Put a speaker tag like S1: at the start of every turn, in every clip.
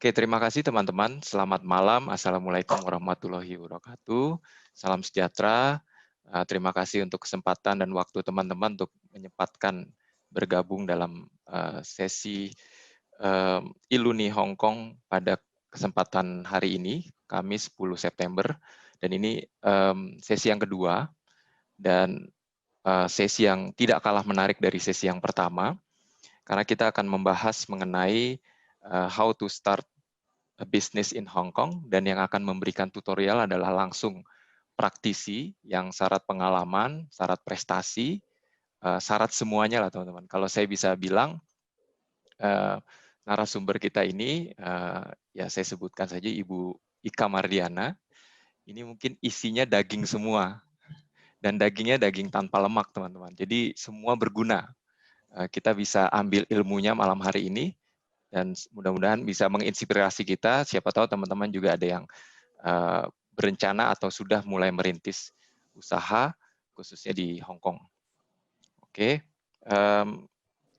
S1: Oke, terima kasih teman-teman. Selamat malam. Assalamualaikum warahmatullahi wabarakatuh. Salam sejahtera. Terima kasih untuk kesempatan dan waktu teman-teman untuk menyempatkan bergabung dalam sesi Iluni Hong Kong pada kesempatan hari ini, Kamis 10 September. Dan ini sesi yang kedua dan sesi yang tidak kalah menarik dari sesi yang pertama, karena kita akan membahas mengenai how to start a business in Hong Kong, dan yang akan memberikan tutorial adalah langsung praktisi yang syarat pengalaman, syarat prestasi, syarat semuanya lah teman-teman. Kalau saya bisa bilang, narasumber kita ini, ya saya sebutkan saja Ibu Ika Mardiana, ini mungkin isinya daging semua, dan dagingnya daging tanpa lemak teman-teman. Jadi semua berguna. Kita bisa ambil ilmunya malam hari ini, dan mudah-mudahan bisa menginspirasi kita. Siapa tahu teman-teman juga ada yang berencana atau sudah mulai merintis usaha, khususnya di Hong Kong. Oke,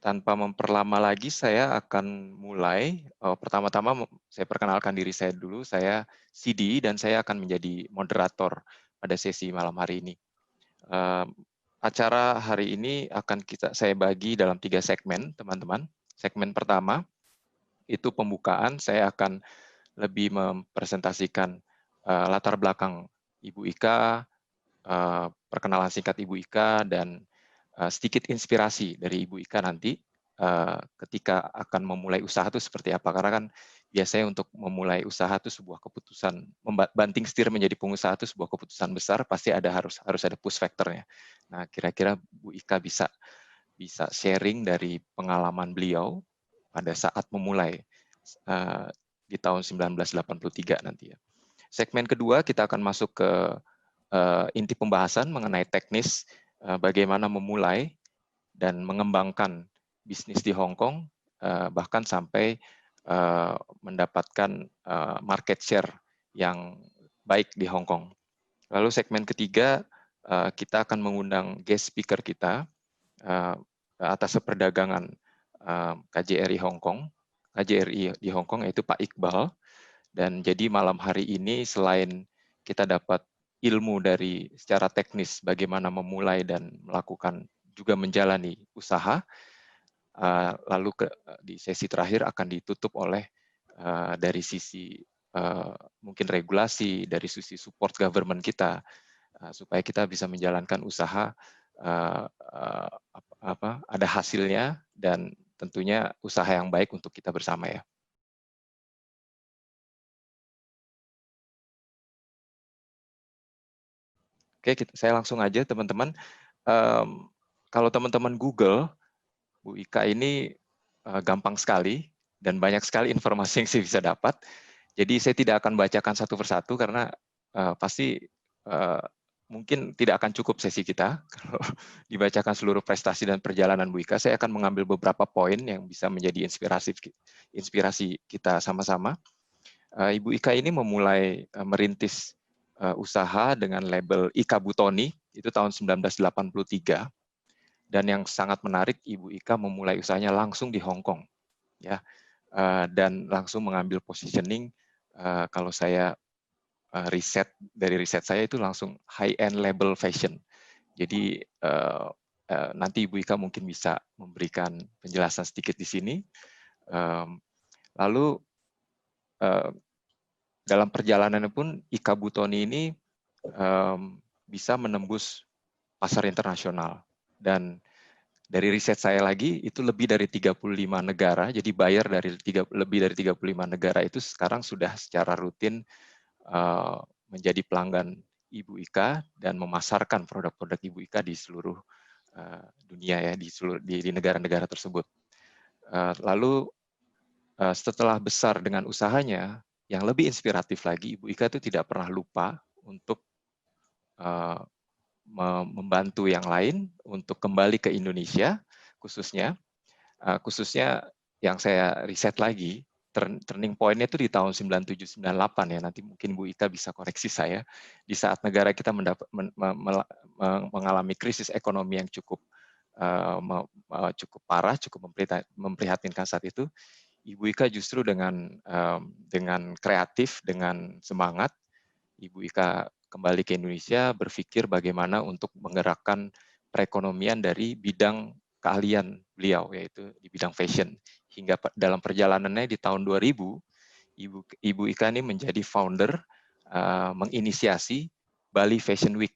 S1: tanpa memperlama lagi, saya akan mulai. Pertama-tama saya perkenalkan diri saya dulu. Saya CD dan saya akan menjadi moderator pada sesi malam hari ini. Acara hari ini akan saya bagi dalam 3 segmen, teman-teman. Segmen pertama itu pembukaan. Saya akan lebih mempresentasikan latar belakang Ibu Ika, perkenalan singkat Ibu Ika, dan sedikit inspirasi dari Ibu Ika nanti ketika akan memulai usaha itu seperti apa. Karena kan biasanya untuk memulai usaha itu sebuah keputusan, banting setir menjadi pengusaha itu sebuah keputusan besar, pasti harus ada push factornya. Nah, kira-kira Bu Ika bisa sharing dari pengalaman beliau pada saat memulai di tahun 1983 nanti ya. Segmen kedua kita akan masuk ke inti pembahasan mengenai teknis bagaimana memulai dan mengembangkan bisnis di Hong Kong, bahkan sampai mendapatkan market share yang baik di Hong Kong. Lalu segmen ketiga kita akan mengundang guest speaker kita atas perdagangan KJRI Hong Kong, KJRI di Hong Kong, yaitu Pak Iqbal. Dan jadi malam hari ini selain kita dapat ilmu dari secara teknis bagaimana memulai dan melakukan juga menjalani usaha, lalu di sesi terakhir akan ditutup oleh dari sisi mungkin regulasi, dari sisi support government kita, supaya kita bisa menjalankan usaha ada hasilnya dan tentunya usaha yang baik untuk kita bersama ya. Oke, saya langsung aja teman-teman. Kalau teman-teman Google, Bu Ika ini gampang sekali dan banyak sekali informasi yang saya bisa dapat. Jadi saya tidak akan bacakan satu persatu karena pasti mungkin tidak akan cukup sesi kita kalau dibacakan seluruh prestasi dan perjalanan Bu Ika. Saya akan mengambil beberapa poin yang bisa menjadi inspirasi kita sama-sama. Ibu Ika ini memulai merintis usaha dengan label Ika Butoni itu tahun 1983, dan yang sangat menarik, Ibu Ika memulai usahanya langsung di Hong Kong ya, dan langsung mengambil positioning. Kalau saya dari riset saya itu langsung high end label fashion. Jadi nanti Ibu Ika mungkin bisa memberikan penjelasan sedikit di sini. Lalu dalam perjalanannya pun Ika Butoni ini bisa menembus pasar internasional, dan dari riset saya lagi itu lebih dari 35 negara, jadi buyer dari lebih dari 35 negara itu sekarang sudah secara rutin menjadi pelanggan Ibu Ika dan memasarkan produk-produk Ibu Ika di seluruh dunia ya, di negara-negara tersebut. Lalu setelah besar dengan usahanya, yang lebih inspiratif lagi, Ibu Ika itu tidak pernah lupa untuk membantu yang lain untuk kembali ke Indonesia, khususnya yang saya riset lagi, turning point-nya itu di tahun 97-98 ya, nanti mungkin Bu Ika bisa koreksi saya, di saat negara kita mengalami krisis ekonomi yang cukup parah, cukup memprihatinkan saat itu. Ibu Ika justru dengan kreatif, dengan semangat, Ibu Ika kembali ke Indonesia berpikir bagaimana untuk menggerakkan perekonomian dari bidang keahlian beliau, yaitu di bidang fashion. Hingga dalam perjalanannya di tahun 2000, Ibu Ika ini menjadi founder, menginisiasi Bali Fashion Week.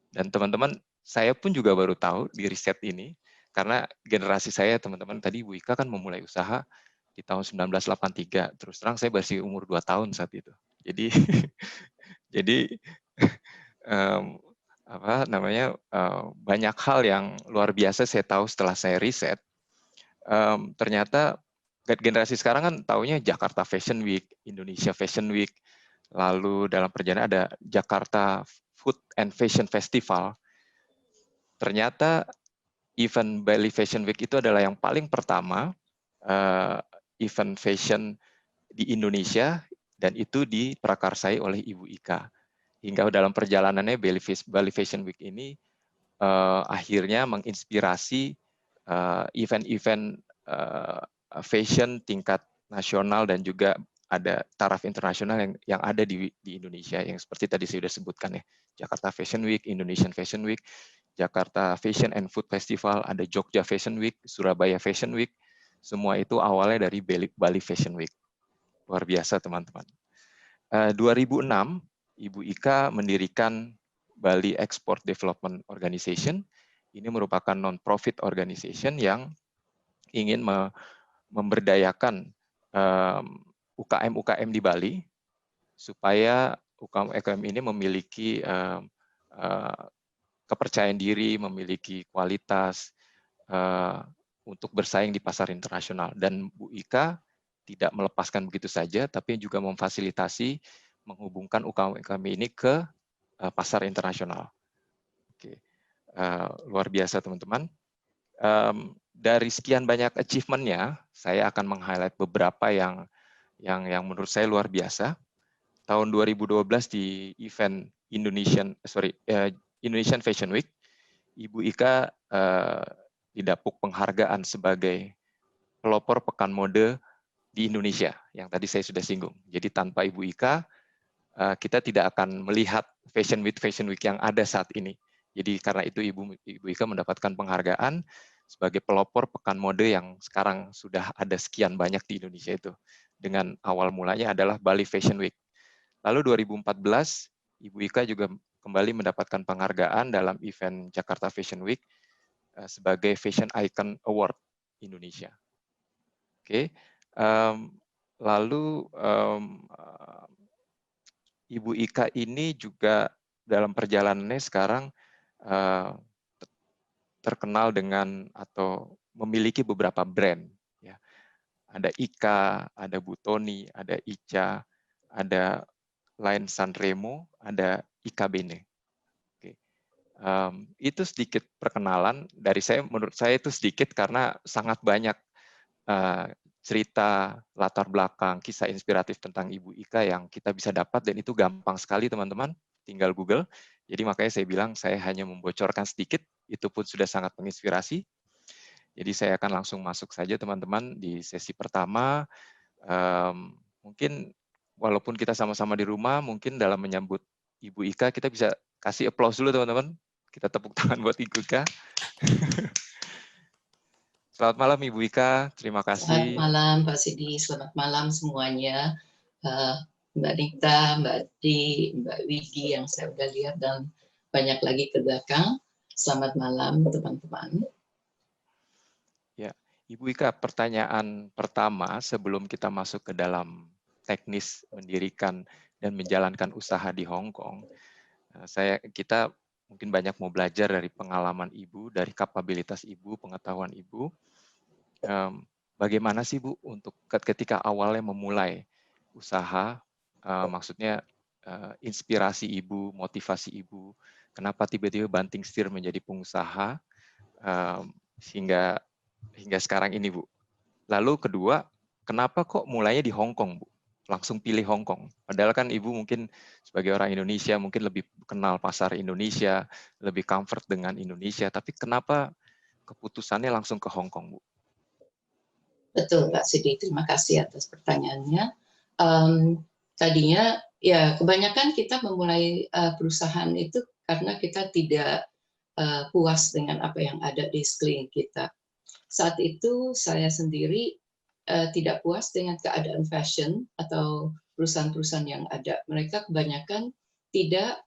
S1: Dan teman-teman, saya pun juga baru tahu di riset ini, karena generasi saya, teman-teman, tadi Ibu Ika kan memulai usaha di tahun 1983. Terus terang saya masih umur 2 tahun saat itu. Jadi jadi banyak hal yang luar biasa saya tahu setelah saya riset. Ternyata generasi sekarang kan taunya Jakarta Fashion Week, Indonesia Fashion Week, lalu dalam perjalanan ada Jakarta Food and Fashion Festival. Ternyata event Bali Fashion Week itu adalah yang paling pertama event fashion di Indonesia, dan itu diprakarsai oleh Ibu Ika. Hingga dalam perjalanannya Bali Fashion Week ini akhirnya menginspirasi event-event fashion tingkat nasional dan juga ada taraf internasional yang ada di Indonesia, yang seperti tadi saya sudah sebutkan ya, Jakarta Fashion Week, Indonesian Fashion Week, Jakarta Fashion and Food Festival, ada Jogja Fashion Week, Surabaya Fashion Week, semua itu awalnya dari Bali Fashion Week. Luar biasa teman-teman. 2006, Ibu Ika mendirikan Bali Export Development Organization. Ini merupakan non-profit organization yang ingin memberdayakan UKM-UKM di Bali, supaya UKM ini memiliki kepercayaan diri, memiliki kualitas untuk bersaing di pasar internasional. Dan Bu Ika tidak melepaskan begitu saja, tapi juga memfasilitasi menghubungkan UKM ini ke pasar internasional. Oke. Luar biasa teman-teman. Dari sekian banyak achievement-nya, saya akan meng-highlight beberapa yang menurut saya luar biasa. Tahun 2012 di event Indonesian Fashion Week, Ibu Ika didapuk penghargaan sebagai pelopor pekan mode di Indonesia, yang tadi saya sudah singgung. Jadi tanpa Ibu Ika, kita tidak akan melihat Fashion Week yang ada saat ini. Jadi karena itu Ibu Ika mendapatkan penghargaan sebagai pelopor pekan mode yang sekarang sudah ada sekian banyak di Indonesia itu. Dengan awal mulanya adalah Bali Fashion Week. Lalu 2014, Ibu Ika juga kembali mendapatkan penghargaan dalam event Jakarta Fashion Week sebagai Fashion Icon Award Indonesia. Oke. Lalu Ibu Ika ini juga dalam perjalanannya sekarang terkenal dengan atau memiliki beberapa brand. Ya. Ada Ika, ada Butoni, ada Ica, ada Line Sanremo, ada Ika Bene. Oke. Itu sedikit perkenalan dari saya. Menurut saya itu sedikit karena sangat banyak cerita latar belakang, kisah inspiratif tentang Ibu Ika yang kita bisa dapat, dan itu gampang sekali teman-teman, tinggal Google. Jadi makanya saya bilang saya hanya membocorkan sedikit, itu pun sudah sangat menginspirasi. Jadi saya akan langsung masuk saja teman-teman di sesi pertama. Mungkin walaupun kita sama-sama di rumah, mungkin dalam menyambut Ibu Ika, kita bisa kasih applause dulu teman-teman. Kita tepuk tangan buat Ibu Ika. Selamat malam Ibu Ika, terima kasih.
S2: Selamat malam Pak Sidi, selamat malam semuanya. Mbak Rita, Mbak Di, Mbak Widi yang saya udah lihat, dan banyak lagi ke belakang. Selamat malam teman-teman.
S1: Ya, Ibu Ika, pertanyaan pertama sebelum kita masuk ke dalam teknis mendirikan dan menjalankan usaha di Hong Kong, kita mungkin banyak mau belajar dari pengalaman Ibu, dari kapabilitas Ibu, pengetahuan Ibu. Bagaimana sih Bu untuk ketika awalnya memulai usaha, maksudnya inspirasi Ibu, motivasi Ibu, kenapa tiba-tiba banting setir menjadi pengusaha hingga sekarang ini Bu. Lalu kedua, kenapa kok mulainya di Hong Kong Bu? Langsung pilih Hong Kong. Padahal kan Ibu mungkin sebagai orang Indonesia mungkin lebih kenal pasar Indonesia, lebih comfort dengan Indonesia, tapi kenapa keputusannya langsung ke Hong Kong Bu?
S2: Betul, Pak Sidi. Terima kasih atas pertanyaannya. Tadinya ya kebanyakan kita memulai perusahaan itu karena kita tidak puas dengan apa yang ada di sekeliling kita. Saat itu saya sendiri tidak puas dengan keadaan fashion atau perusahaan-perusahaan yang ada. Mereka kebanyakan tidak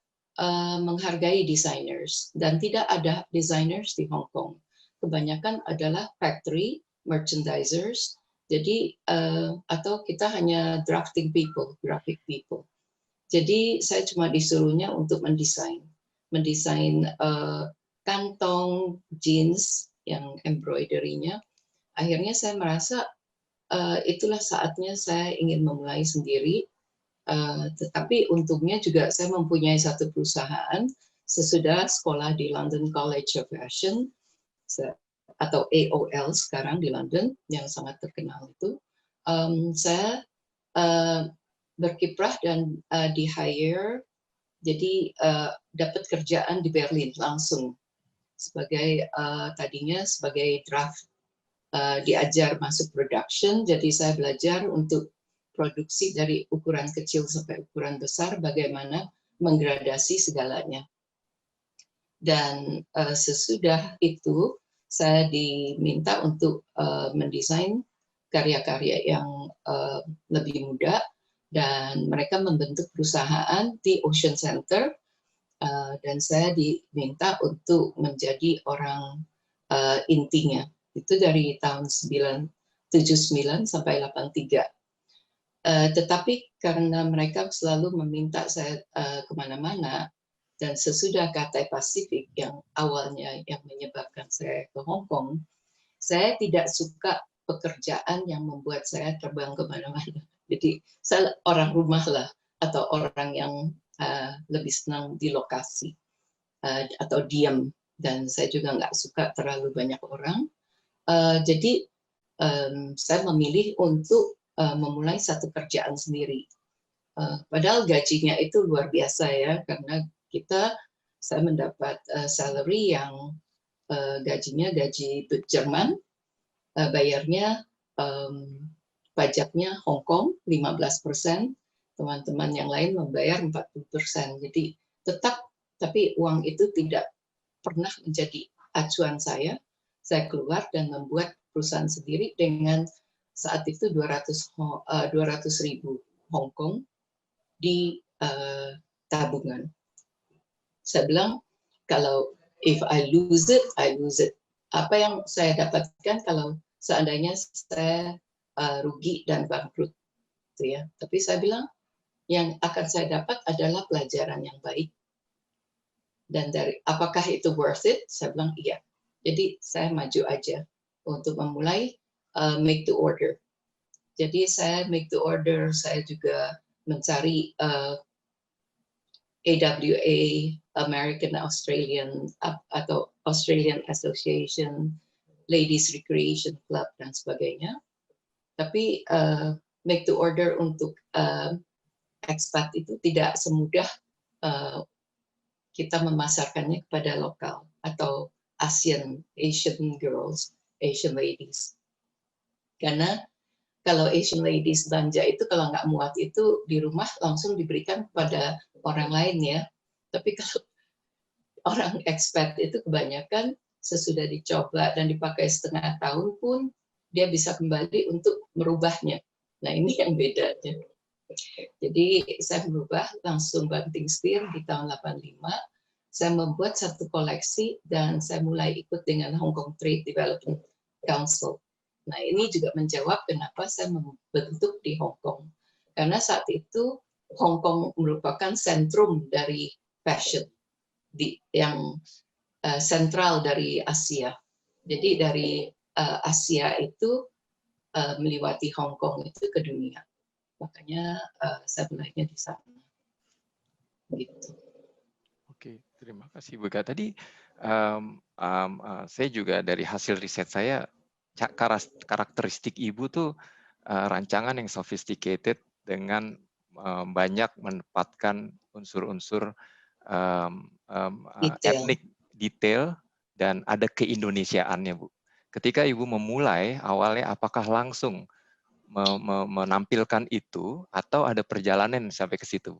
S2: menghargai designers dan tidak ada designers di Hong Kong. Kebanyakan adalah factory merchandisers. Jadi atau kita hanya drafting people, graphic people. Jadi saya cuma disuruhnya untuk mendesain kantong jeans yang embroidery-nya. Akhirnya saya merasa itulah saatnya saya ingin memulai sendiri. Tetapi untungnya juga saya mempunyai satu perusahaan sesudah sekolah di London College of Fashion atau AOL sekarang di London yang sangat terkenal itu. Saya berkiprah dan di hire, jadi dapat kerjaan di Berlin langsung sebagai tadinya sebagai draft, diajar masuk production, jadi saya belajar untuk produksi dari ukuran kecil sampai ukuran besar, bagaimana menggradasi segalanya. Dan sesudah itu saya diminta untuk mendesain karya-karya yang lebih muda, dan mereka membentuk perusahaan di Ocean Center, dan saya diminta untuk menjadi orang intinya. Itu dari tahun 79 sampai 83. Tetapi karena mereka selalu meminta saya kemana-mana, dan sesudah Cathay Pacific yang awalnya yang menyebabkan saya ke Hong Kong, saya tidak suka pekerjaan yang membuat saya terbang kemana-mana. Jadi saya orang rumah lah, atau orang yang lebih senang di lokasi atau diam, dan saya juga nggak suka terlalu banyak orang. Jadi saya memilih untuk memulai satu kerjaan sendiri. Padahal gajinya itu luar biasa ya, karena saya mendapat salary yang gajinya gaji Jerman, bayarnya pajaknya Hong Kong 15%, teman-teman yang lain membayar 40%. Jadi tapi uang itu tidak pernah menjadi acuan saya. Saya keluar dan membuat perusahaan sendiri dengan saat itu 200.000 Hong Kong di tabungan. Saya bilang, kalau if I lose it, I lose it. Apa yang saya dapatkan kalau seandainya saya rugi dan bangkrut, gitu ya. Tapi saya bilang, yang akan saya dapat adalah pelajaran yang baik. Dan dari apakah itu worth it? Saya bilang iya. Jadi saya maju aja untuk memulai make to order. Jadi saya make to order, saya juga mencari AWA, American Australian atau Australian Association, Ladies Recreation Club dan sebagainya. Tapi make to order untuk expat itu tidak semudah kita memasarkannya kepada lokal atau Asian girls, Asian ladies. Karena kalau Asian ladies belanja itu kalau nggak muat itu di rumah langsung diberikan kepada orang lain ya. Tapi kalau orang expat itu kebanyakan sesudah dicoba dan dipakai setengah tahun pun dia bisa kembali untuk merubahnya. Nah ini yang bedanya. Jadi saya berubah langsung banting setir di tahun 85. Saya membuat satu koleksi dan saya mulai ikut dengan Hong Kong Trade Development Council. Nah ini juga menjawab kenapa saya membentuk di Hong Kong. Karena saat itu Hong Kong merupakan sentrum dari fashion, yang sentral dari Asia. Jadi dari Asia itu melewati Hong Kong itu ke dunia. Makanya saya mulainya di sana. Gitu.
S1: Oke, terima kasih Bu Ika. Tadi saya juga dari hasil riset saya, karakteristik Ibu tuh rancangan yang sophisticated dengan banyak menempatkan unsur-unsur etnik detail dan ada keindonesiaannya Bu. ketika Ibu memulai, awalnya apakah langsung menampilkan itu atau ada perjalanan sampai ke situ?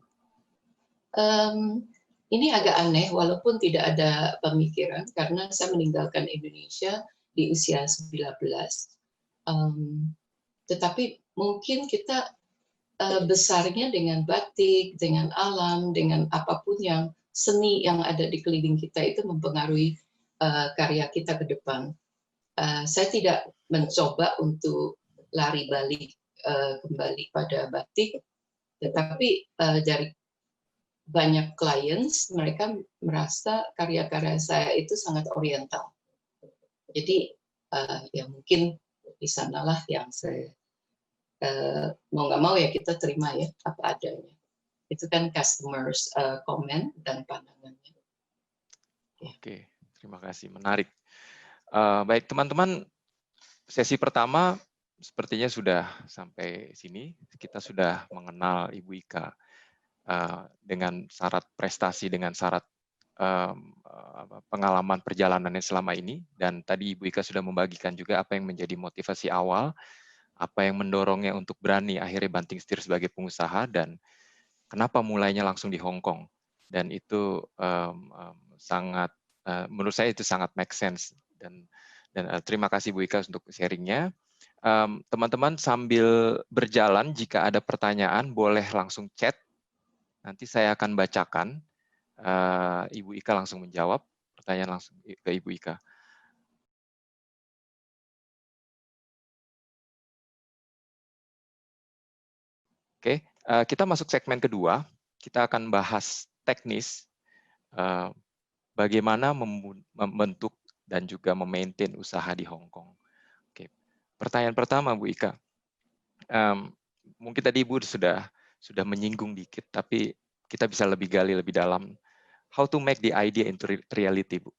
S2: Ini agak aneh, walaupun tidak ada pemikiran, karena saya meninggalkan Indonesia di usia 19. Tetapi mungkin kita besarnya dengan batik, dengan alam, dengan apapun yang seni yang ada di keliling kita itu mempengaruhi karya kita ke depan. Saya tidak mencoba untuk lari balik kembali pada batik, tetapi dari banyak clients, mereka merasa karya-karya saya itu sangat oriental. Jadi ya mungkin di sanalah yang saya mau nggak mau ya kita terima ya apa adanya. Itu kan customers comment dan pandangannya.
S1: Oke, terima kasih, menarik. Baik teman-teman, sesi pertama sepertinya sudah sampai sini. Kita sudah mengenal Ibu Ika dengan syarat prestasi, dengan syarat pengalaman perjalanannya selama ini. Dan tadi Ibu Ika sudah membagikan juga apa yang menjadi motivasi awal, apa yang mendorongnya untuk berani akhirnya banting setir sebagai pengusaha, dan kenapa mulainya langsung di Hong Kong. Dan itu sangat, menurut saya itu sangat make sense. Dan terima kasih Bu Ika untuk sharingnya. Teman-teman sambil berjalan, jika ada pertanyaan boleh langsung chat. Nanti saya akan bacakan. Ibu Ika langsung menjawab pertanyaan langsung ke Ibu Ika. Oke, kita masuk segmen kedua. Kita akan bahas teknis bagaimana membentuk dan juga memaintain usaha di Hong Kong. Oke, pertanyaan pertama Bu Ika. Mungkin tadi Ibu sudah menyinggung dikit, tapi kita bisa lebih gali lebih dalam. How to make the idea into reality, Bu?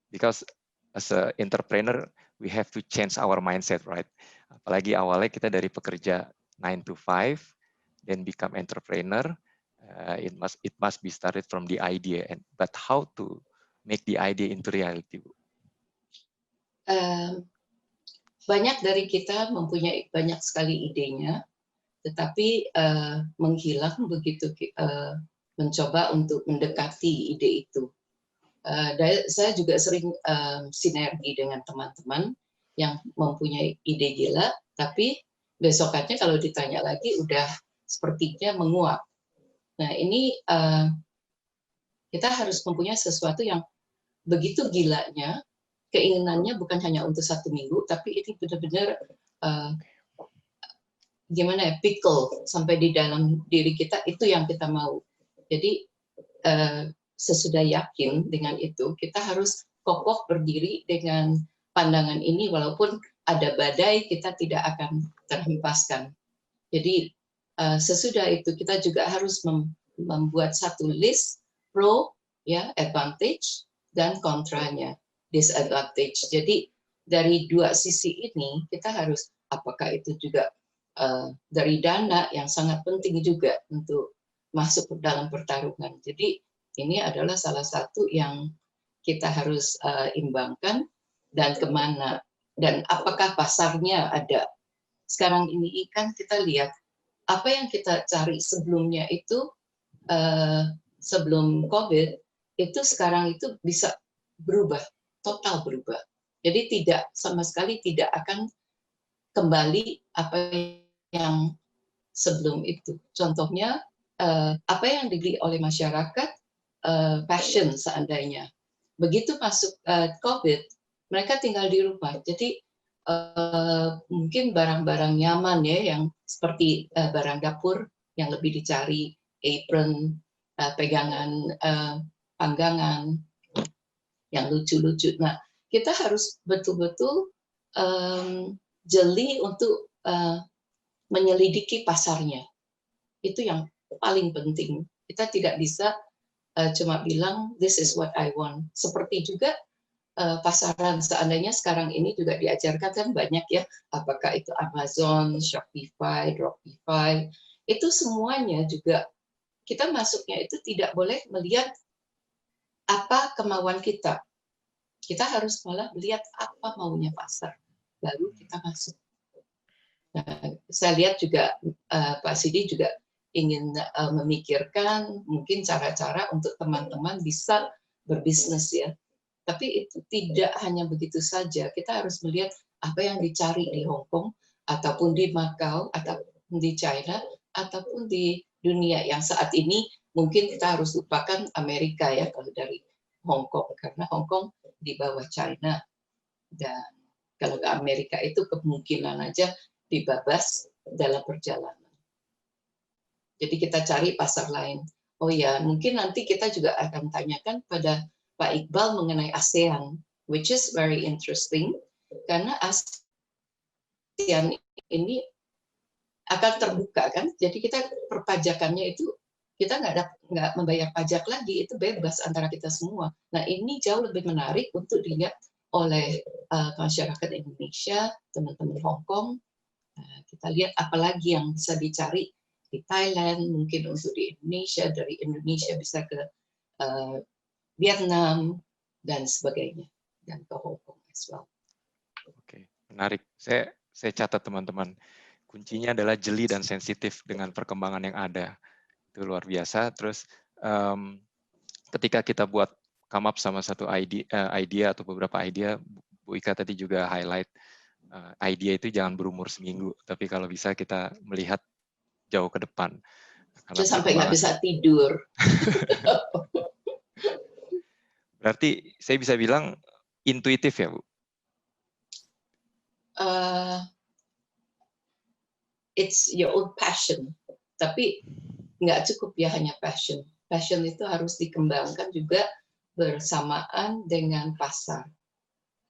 S1: Because as an entrepreneur, we have to change our mindset, right? Apalagi awalnya kita dari pekerja 9 to 5, then become entrepreneur. It must be started from the idea, but how to make the idea into reality, Bu?
S2: Banyak dari kita mempunyai banyak sekali idenya, tetapi menghilang begitu mencoba untuk mendekati ide itu. Saya juga sering sinergi dengan teman-teman yang mempunyai ide gila, tapi besokannya kalau ditanya lagi udah sepertinya menguap. Nah ini kita harus mempunyai sesuatu yang begitu gilanya, keinginannya bukan hanya untuk 1 minggu, tapi ini benar-benar gimana ya, pickle sampai di dalam diri kita, itu yang kita mau. Jadi sesudah yakin dengan itu, kita harus kokoh berdiri dengan pandangan ini, walaupun ada badai, kita tidak akan terhempaskan. Jadi sesudah itu kita juga harus membuat satu list pro, ya, advantage dan kontranya, disadvantage. Jadi dari dua sisi ini kita harus, apakah itu juga dari dana yang sangat penting juga untuk masuk ke dalam pertarungan. Jadi ini adalah salah satu yang kita harus imbangkan, dan kemana, dan apakah pasarnya ada. Sekarang ini kan kita lihat apa yang kita cari sebelumnya itu, sebelum COVID, itu sekarang itu bisa berubah, total berubah. Jadi tidak, sama sekali tidak akan kembali apa yang sebelum itu. Contohnya, apa yang dibeli oleh masyarakat, fashion seandainya. Begitu masuk COVID, mereka tinggal di rumah. Jadi mungkin barang-barang nyaman ya, yang seperti barang dapur yang lebih dicari, apron, pegangan panggangan yang lucu-lucu. Nah, kita harus betul-betul jeli untuk menyelidiki pasarnya. Itu yang paling penting. Kita tidak bisa cuma bilang this is what I want. Seperti juga pasaran, seandainya sekarang ini juga diajarkan kan banyak ya, apakah itu Amazon, Shopify, Dropify, itu semuanya juga kita masuknya itu tidak boleh melihat apa kemauan kita. Kita harus malah melihat apa maunya pasar, baru kita masuk. Nah, saya lihat juga Pak Sidi juga ingin memikirkan mungkin cara-cara untuk teman-teman bisa berbisnis ya. Tapi itu tidak hanya begitu saja. Kita harus melihat apa yang dicari di Hong Kong, ataupun di Macau, ataupun di China, ataupun di dunia yang saat ini mungkin kita harus lupakan Amerika ya kalau dari Hong Kong, karena Hong Kong di bawah China. Dan kalau ke Amerika itu kemungkinan aja dibabas dalam perjalanan. Jadi kita cari pasar lain. Oh ya, mungkin nanti kita juga akan tanyakan pada Pak Iqbal mengenai ASEAN, which is very interesting, karena ASEAN ini akan terbuka kan, jadi kita perpajakannya itu kita nggak membayar pajak lagi, itu bebas antara kita semua. Nah ini jauh lebih menarik untuk dilihat oleh masyarakat Indonesia, teman-teman Hong Kong. Kita lihat apalagi yang bisa dicari di Thailand, mungkin untuk di Indonesia, dari Indonesia bisa ke Vietnam dan sebagainya, dan ke Hong Kong as well.
S1: Oke, menarik. Saya catat teman-teman. Kuncinya adalah jeli dan sensitif dengan perkembangan yang ada. Itu luar biasa. Terus ketika kita buat come up sama satu idea atau beberapa idea, Bu Ika tadi juga highlight idea itu jangan berumur seminggu, tapi kalau bisa kita melihat jauh ke depan.
S2: Karena sampai nggak bisa tidur.
S1: Berarti saya bisa bilang intuitif ya, Bu?
S2: It's your own passion. Tapi nggak cukup ya hanya passion. Passion itu harus dikembangkan juga bersamaan dengan pasar.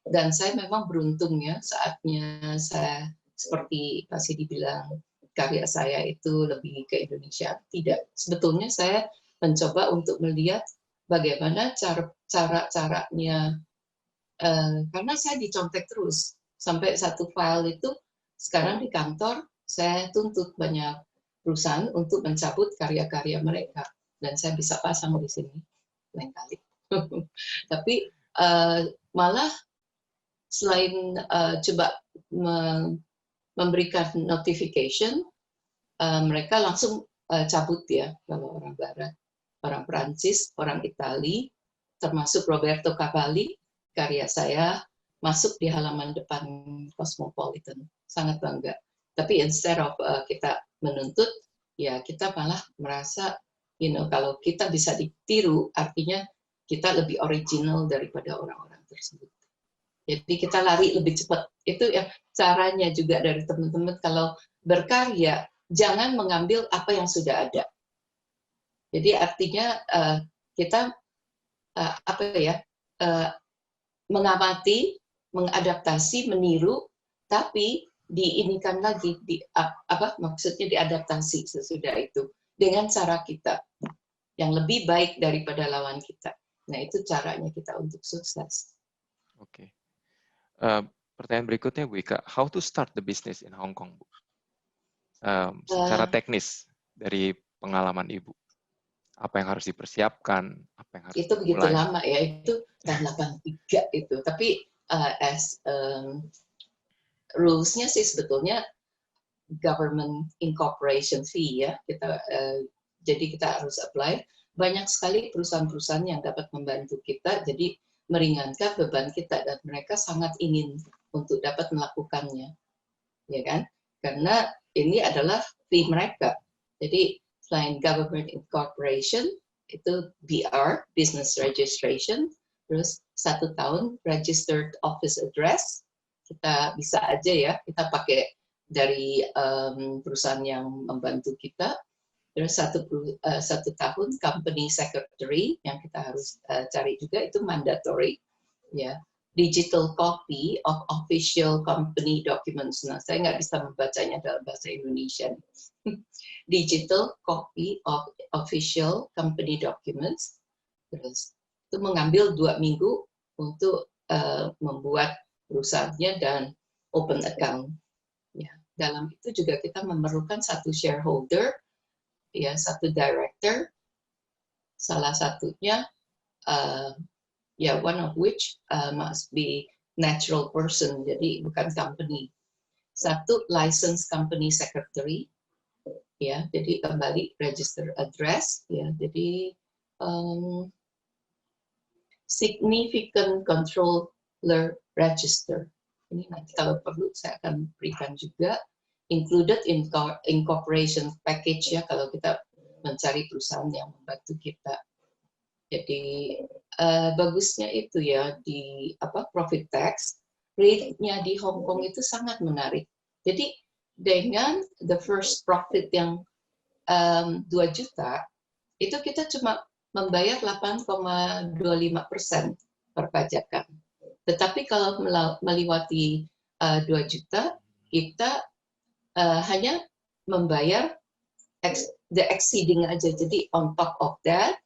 S2: Dan saya memang beruntung ya, saatnya saya seperti Pak Sidi bilang, karya saya itu lebih ke Indonesia. Tidak, sebetulnya saya mencoba untuk melihat bagaimana caranya, karena saya dicontek terus. Sampai satu file itu, sekarang di kantor, saya tuntut banyak perusahaan untuk mencabut karya-karya mereka. Dan saya bisa pasang di sini, lain kali. Tapi malah selain coba memberikan notification, mereka langsung cabut ya, kalau orang Barat, orang Perancis, orang Itali, termasuk Roberto Cavalli, karya saya masuk di halaman depan Cosmopolitan. Sangat bangga. Tapi instead of kita menuntut, ya kita malah merasa, kalau kita bisa ditiru, artinya kita lebih original daripada orang-orang tersebut. Jadi kita lari lebih cepat. Itu ya caranya juga dari teman-teman kalau berkarya, jangan mengambil apa yang sudah ada. Jadi artinya kita mengamati, mengadaptasi, meniru, tapi diinikan lagi, maksudnya diadaptasi sesudah itu dengan cara kita yang lebih baik daripada lawan kita. Nah itu caranya kita untuk sukses.
S1: Oke. Pertanyaan berikutnya Bu Ika, how to start the business in Hong Kong, Bu? Secara teknis dari pengalaman Ibu, apa yang harus dipersiapkan, apa yang harus
S2: itu
S1: dimulai?
S2: Begitu lama ya, itu tahun 83 itu. Tapi rules-nya sih sebetulnya government incorporation fee ya. Jadi kita harus apply. Banyak sekali perusahaan-perusahaan yang dapat membantu kita, jadi meringankan beban kita, dan mereka sangat ingin untuk dapat melakukannya, ya kan? Karena ini adalah fee mereka. Jadi selain government incorporation, itu BR, business registration, terus 1 tahun registered office address, kita bisa aja ya, kita pakai dari perusahaan yang membantu kita. Terus 1 tahun company secretary yang kita harus cari juga, itu mandatory ya. Digital copy of official company documents. Nah, saya nggak bisa membacanya dalam bahasa Indonesia. Digital copy of official company documents. Terus itu mengambil 2 minggu untuk membuat perusahaannya dan open account. Ya, dalam itu juga kita memerlukan 1 shareholder, ya, 1 director, salah satunya Ya, one of which must be natural person, jadi bukan company. Satu, license company secretary, ya, jadi kembali register address, ya, jadi significant controller register. Ini nanti kalau perlu saya akan berikan juga, included in incorporation package, ya, kalau kita mencari perusahaan yang membantu kita. Jadi bagusnya itu ya di profit tax rate-nya di Hong Kong itu sangat menarik. Jadi dengan the first profit yang 2 juta itu kita cuma membayar 8,25% perpajakan. Tetapi kalau melewati 2 juta kita hanya membayar the exceeding aja. Jadi on top of that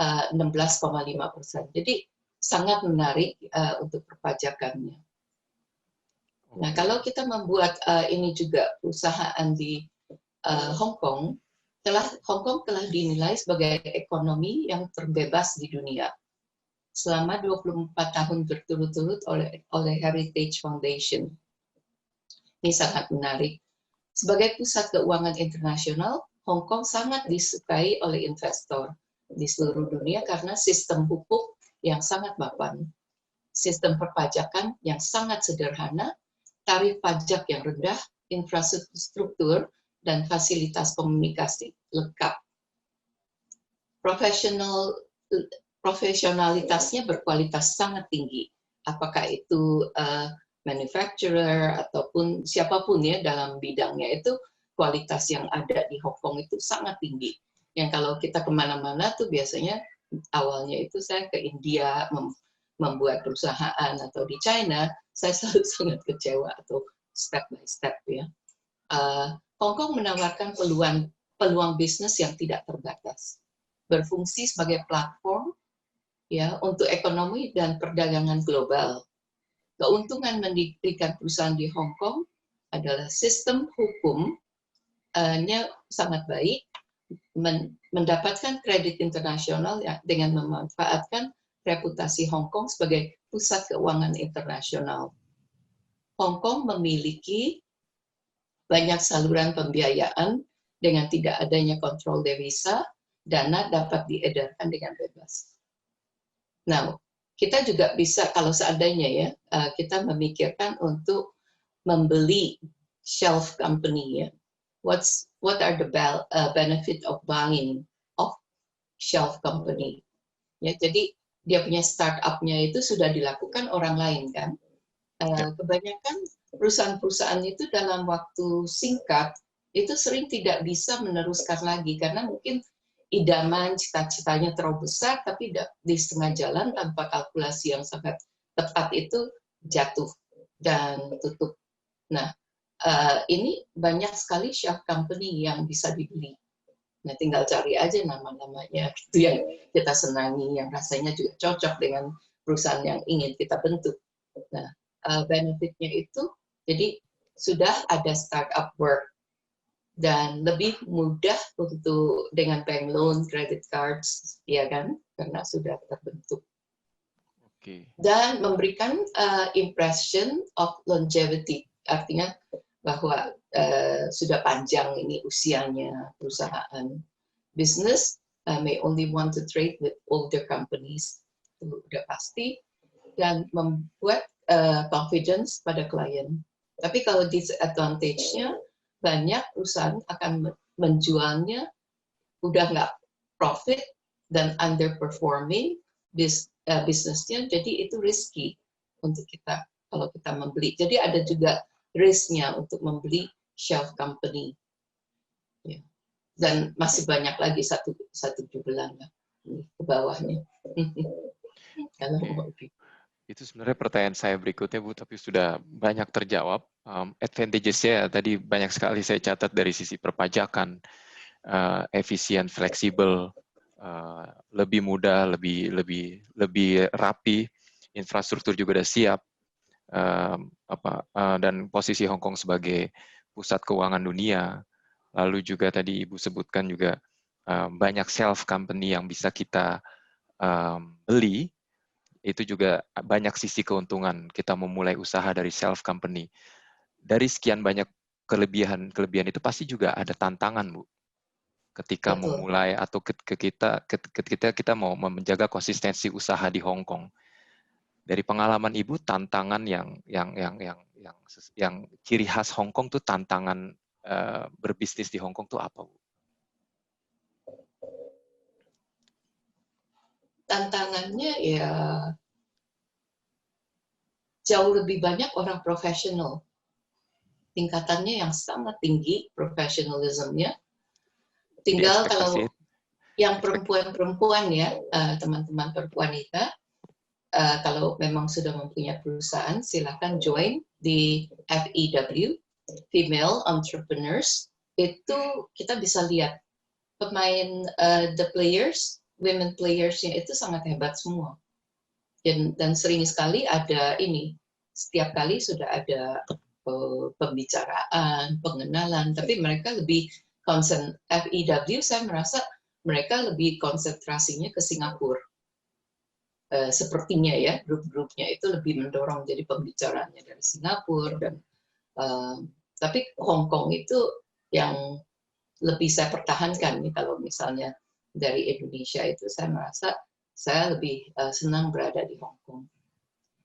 S2: 16,5%. Jadi sangat menarik untuk perpajakannya. Nah, kalau kita membuat ini juga perusahaan di Hong Kong telah dinilai sebagai ekonomi yang terbebas di dunia selama 24 tahun berturut-turut oleh Heritage Foundation. Ini sangat menarik. Sebagai pusat keuangan internasional, Hong Kong sangat disukai oleh investor di seluruh dunia karena sistem hukum yang sangat mapan, sistem perpajakan yang sangat sederhana, tarif pajak yang rendah, infrastruktur dan fasilitas komunikasi lengkap. Profesionalitasnya berkualitas sangat tinggi, apakah itu manufacturer ataupun siapapun ya dalam bidangnya, itu kualitas yang ada di Hong Kong itu sangat tinggi. Yang kalau kita kemana-mana tuh biasanya awalnya itu saya ke India membuat perusahaan atau di China, saya selalu sangat kecewa atau step by step ya. Hong Kong menawarkan peluang bisnis yang tidak terbatas, berfungsi sebagai platform ya untuk ekonomi dan perdagangan global. Keuntungan mendirikan perusahaan di Hong Kong adalah sistem hukumnya sangat baik, mendapatkan kredit internasional dengan memanfaatkan reputasi Hong Kong sebagai pusat keuangan internasional. Hong Kong memiliki banyak saluran pembiayaan dengan tidak adanya kontrol devisa, dana dapat diedarkan dengan bebas. Nah, kita juga bisa kalau seandainya ya kita memikirkan untuk membeli shelf company ya. What are the benefit of buying of shelf company? Ya, jadi dia punya startup-nya itu sudah dilakukan orang lain kan. Kebanyakan perusahaan-perusahaan itu dalam waktu singkat itu sering tidak bisa meneruskan lagi karena mungkin idaman cita-citanya terlalu besar tapi di setengah jalan tanpa kalkulasi yang sangat tepat itu jatuh dan tutup. Nah, ini banyak sekali shelf company yang bisa dibeli. Nah, tinggal cari aja nama-namanya gitu yang kita senangi, yang rasanya juga cocok dengan perusahaan yang ingin kita bentuk. Nah, benefitnya itu jadi sudah ada startup work dan lebih mudah untuk dengan bank loan, credit cards, ya kan, karena sudah terbentuk. Dan memberikan impression of longevity, artinya bahwa sudah panjang ini usianya perusahaan. Business may only want to trade with older companies, itu udah pasti, dan membuat confidence pada klien. Tapi kalau disadvantage-nya, banyak perusahaan akan menjualnya udah nggak profit dan underperforming bisnisnya, jadi itu risky untuk kita kalau kita membeli. Jadi ada juga risk-nya untuk membeli shelf company. Ya. Dan masih banyak lagi satu jubelan ke bawahnya.
S1: Itu sebenarnya pertanyaan saya berikutnya, Bu, tapi sudah banyak terjawab. Advantages-nya tadi banyak sekali saya catat dari sisi perpajakan, efisien, fleksibel, lebih mudah, lebih rapi, infrastruktur juga sudah siap, dan posisi Hong Kong sebagai pusat keuangan dunia. Lalu juga tadi Ibu sebutkan juga banyak shelf company yang bisa kita beli Itu juga banyak sisi keuntungan kita memulai usaha dari self company. Dari sekian banyak kelebihan itu pasti juga ada tantangan, Bu. Ketika
S2: Betul.
S1: memulai atau ketika kita mau menjaga konsistensi usaha di Hong Kong. Dari pengalaman Ibu, tantangan yang ciri khas Hong Kong tuh tantangan berbisnis di Hong Kong tuh apa, Bu?
S2: Tantangannya ya jauh lebih banyak orang profesional. Tingkatannya yang sangat tinggi, profesionalismnya.
S1: Jadi
S2: Tinggal
S1: ekspektasi,
S2: kalau yang perempuan-perempuan ya, teman-teman perempuan kita, kalau memang sudah mempunyai perusahaan, silakan join di FEW, Female Entrepreneurs. Itu kita bisa lihat pemain the players, women playersnya itu sangat hebat semua. Dan sering sekali ada ini, setiap kali sudah ada pembicaraan, pengenalan, tapi mereka lebih concern FEW, saya merasa mereka lebih konsentrasinya ke Singapura. Sepertinya ya, grup-grupnya itu lebih mendorong jadi pembicaranya dari Singapura, dan tapi Hong Kong itu yang lebih saya pertahankan nih. Kalau misalnya dari Indonesia itu saya merasa saya lebih senang berada di Hong Kong.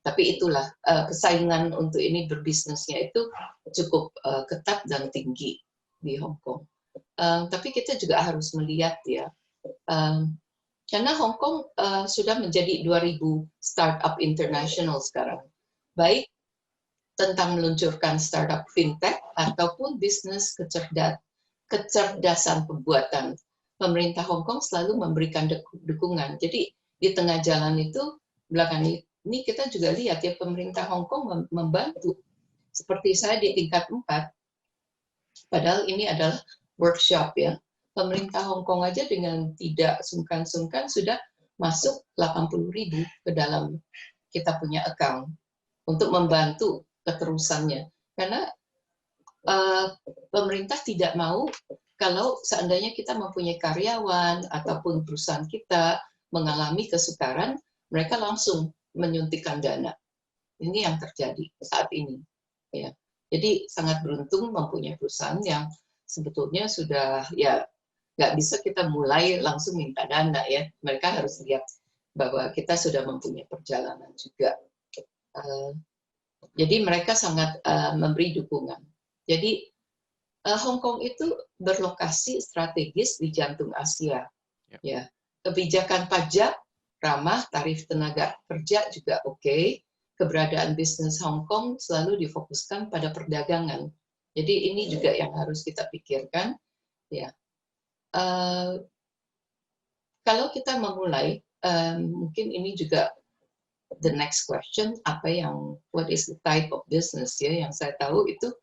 S2: Tapi itulah persaingan untuk ini berbisnisnya itu cukup ketat dan tinggi di Hong Kong. Tapi kita juga harus melihat ya, karena Hong Kong sudah menjadi 2000 startup international sekarang. Baik tentang meluncurkan startup fintech ataupun bisnis kecerdasan pembuatan. Pemerintah Hong Kong selalu memberikan dukungan. Jadi di tengah jalan itu, belakang ini kita juga lihat ya, pemerintah Hong Kong membantu. Seperti saya di tingkat 4, padahal ini adalah workshop ya. Pemerintah Hong Kong aja dengan tidak sungkan-sungkan sudah masuk 80.000 ke dalam kita punya account untuk membantu keterusannya. Karena pemerintah tidak mau kalau seandainya kita mempunyai karyawan ataupun perusahaan kita mengalami kesukaran, mereka langsung menyuntikkan dana. Ini yang terjadi saat ini. Ya. Jadi sangat beruntung mempunyai perusahaan yang sebetulnya sudah ya nggak bisa kita mulai langsung minta dana ya. Mereka harus lihat bahwa kita sudah mempunyai perjalanan juga. Jadi mereka sangat memberi dukungan. Jadi Hong Kong itu berlokasi strategis di jantung Asia. Ya, kebijakan pajak ramah, tarif tenaga kerja juga oke. Keberadaan bisnis Hong Kong selalu difokuskan pada perdagangan. Jadi ini juga yang harus kita pikirkan. Ya, kalau kita memulai, mungkin ini juga the next question, what is the type of business ya? Yang saya tahu itu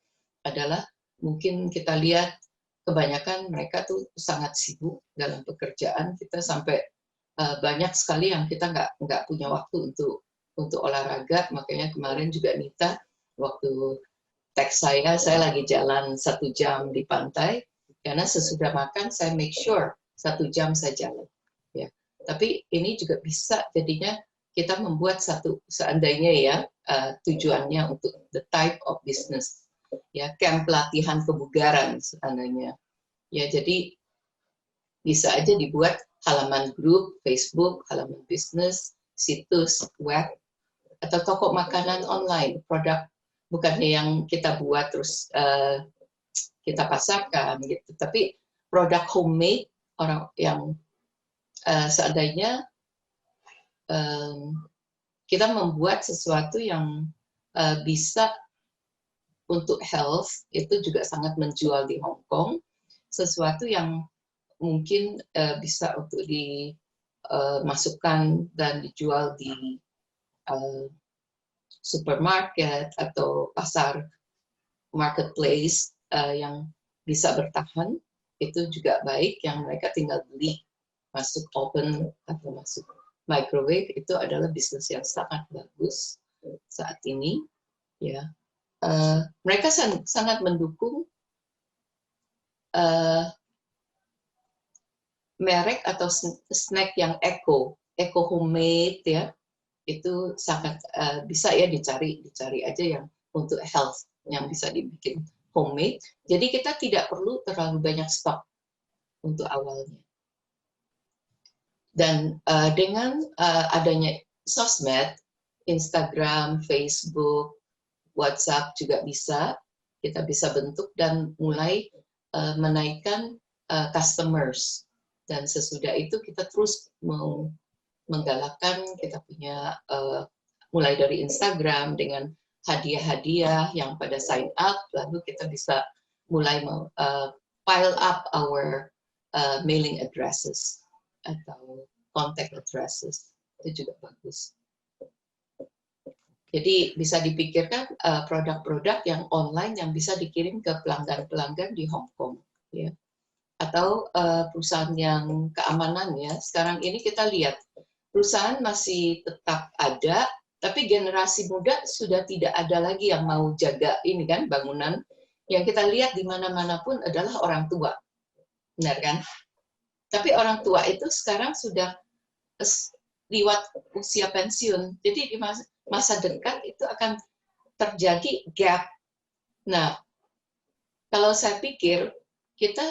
S2: adalah mungkin kita lihat kebanyakan mereka tuh sangat sibuk dalam pekerjaan. Kita sampai banyak sekali yang kita nggak punya waktu untuk olahraga. Makanya kemarin juga Nita waktu teks saya lagi jalan 1 jam di pantai, karena sesudah makan saya make sure 1 jam saya jalan. Ya. Tapi ini juga bisa jadinya kita membuat seandainya ya tujuannya untuk the type of business, ya camp pelatihan kebugaran seandainya, ya jadi bisa aja dibuat halaman grup Facebook, halaman bisnis, situs web, atau toko makanan online, produk bukannya yang kita buat terus kita pasarkan gitu, tapi produk homemade orang yang seandainya kita membuat sesuatu yang bisa untuk health, itu juga sangat menjual di Hong Kong, sesuatu yang mungkin bisa untuk dimasukkan dan dijual di supermarket atau pasar marketplace yang bisa bertahan, itu juga baik, yang mereka tinggal beli masuk oven atau masuk microwave. Itu adalah bisnis yang sangat bagus saat ini, ya. Mereka sangat mendukung merek atau snack yang eco homemade ya, itu sangat bisa ya dicari aja yang untuk health yang bisa dibikin homemade. Jadi kita tidak perlu terlalu banyak stok untuk awalnya. Dan dengan adanya sosmed, Instagram, Facebook, WhatsApp juga bisa, kita bisa bentuk dan mulai menaikkan customers. Dan sesudah itu kita terus menggalakkan, kita punya mulai dari Instagram dengan hadiah-hadiah yang pada sign up, lalu kita bisa mulai pile up our mailing addresses atau contact addresses, itu juga bagus. Jadi bisa dipikirkan produk-produk yang online yang bisa dikirim ke pelanggan-pelanggan di Hong Kong, ya. Atau perusahaan yang keamanan ya. Sekarang ini kita lihat perusahaan masih tetap ada, tapi generasi muda sudah tidak ada lagi yang mau jaga ini kan bangunan. Yang kita lihat di mana-mana pun adalah orang tua, benar kan? Tapi orang tua itu sekarang sudah lewat usia pensiun. Jadi di masa dekat itu akan terjadi gap. Nah, kalau saya pikir kita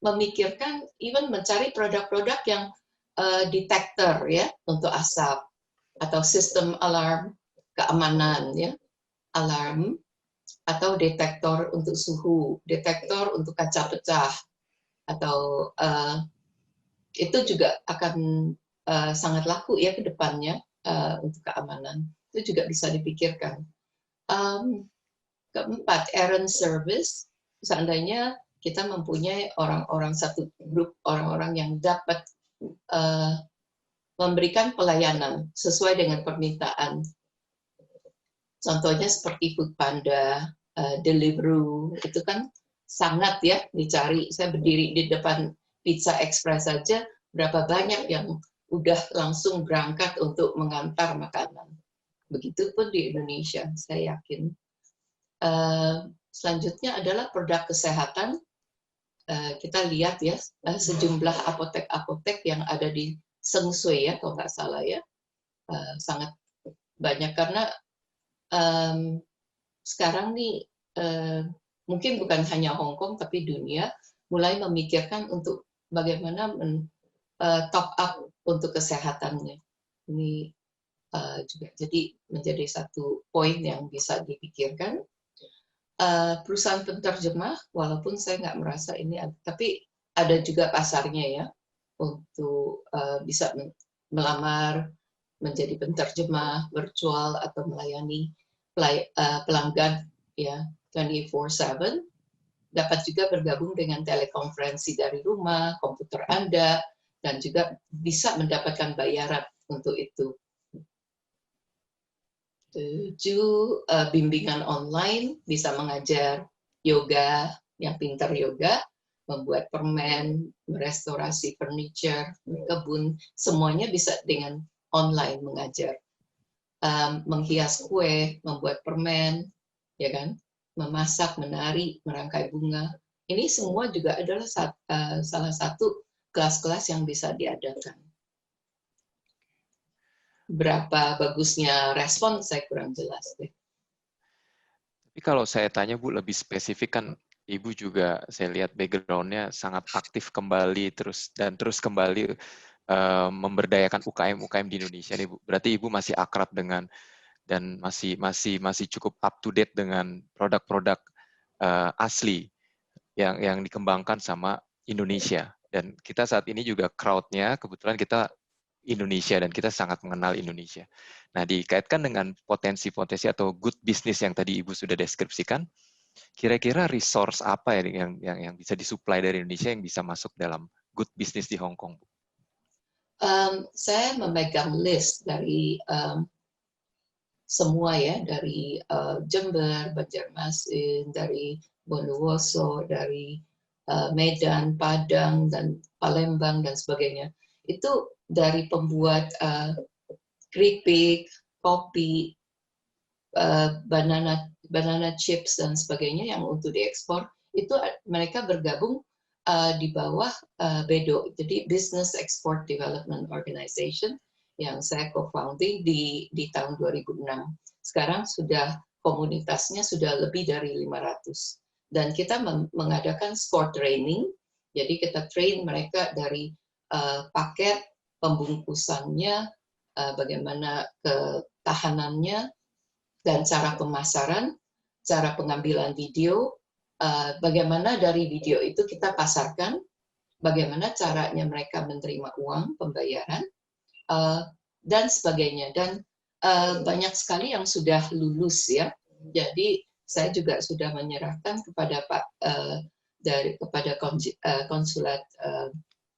S2: memikirkan even mencari produk-produk yang detektor ya untuk asap atau sistem alarm keamanan ya, alarm atau detektor untuk suhu, detektor untuk kaca pecah atau itu juga akan sangat laku ya ke depannya untuk keamanan. Itu juga bisa dipikirkan. Keempat, errand service. Seandainya kita mempunyai orang-orang satu grup orang-orang yang dapat memberikan pelayanan sesuai dengan permintaan. Contohnya seperti Foodpanda, Deliveroo, itu kan sangat ya dicari. Saya berdiri di depan Pizza Express saja, berapa banyak yang udah langsung berangkat untuk mengantar makanan. Begitupun di Indonesia, saya yakin. Selanjutnya adalah produk kesehatan. Kita lihat ya, sejumlah apotek-apotek yang ada di Seng Sui ya, kalau nggak salah ya, sangat banyak karena sekarang nih mungkin bukan hanya Hong Kong tapi dunia mulai memikirkan untuk bagaimana top up untuk kesehatannya. Ini juga jadi menjadi satu poin yang bisa dipikirkan. Perusahaan penterjemah, walaupun saya nggak merasa ini, tapi ada juga pasarnya ya untuk bisa melamar menjadi penterjemah virtual atau melayani pelanggan ya 24/7. Dapat juga bergabung dengan telekonferensi dari rumah, komputer Anda, dan juga bisa mendapatkan bayaran untuk itu. 7, bimbingan online, bisa mengajar yoga, yang pintar yoga, membuat permen, merestorasi furniture, kebun, semuanya bisa dengan online mengajar. Menghias kue, membuat permen, ya kan? Memasak, menari, merangkai bunga. Ini semua juga adalah salah satu kelas-kelas yang bisa diadakan. Berapa bagusnya respon saya kurang jelas deh.
S1: Tapi kalau saya tanya Bu lebih spesifik kan Ibu juga saya lihat background-nya sangat aktif kembali terus kembali memberdayakan UKM di Indonesia nih Bu. Berarti Ibu masih akrab dengan dan masih cukup up to date dengan produk-produk asli yang dikembangkan sama Indonesia. Dan kita saat ini juga crowd-nya kebetulan kita Indonesia dan kita sangat mengenal Indonesia. Nah, dikaitkan dengan potensi-potensi atau good business yang tadi Ibu sudah deskripsikan, kira-kira resource apa ya yang bisa disuplai dari Indonesia yang bisa masuk dalam good business di Hong Kong, Bu?
S2: Saya memegang list dari semua ya, dari Jember, Banjarmasin, dari Bondowoso, dari Medan, Padang, dan Palembang, dan sebagainya. Itu dari pembuat keripik, kopi, banana chips, dan sebagainya yang untuk diekspor, itu mereka bergabung di bawah BEDO, jadi Business Export Development Organization, yang saya co-founding di tahun 2006. Sekarang sudah komunitasnya sudah lebih dari 500. Dan kita mengadakan sport training, jadi kita train mereka dari paket, pembungkusannya, bagaimana ketahanannya, dan cara pemasaran, cara pengambilan video, bagaimana dari video itu kita pasarkan, bagaimana caranya mereka menerima uang pembayaran, dan sebagainya. Dan banyak sekali yang sudah lulus ya. Jadi saya juga sudah menyerahkan kepada kepada konsulat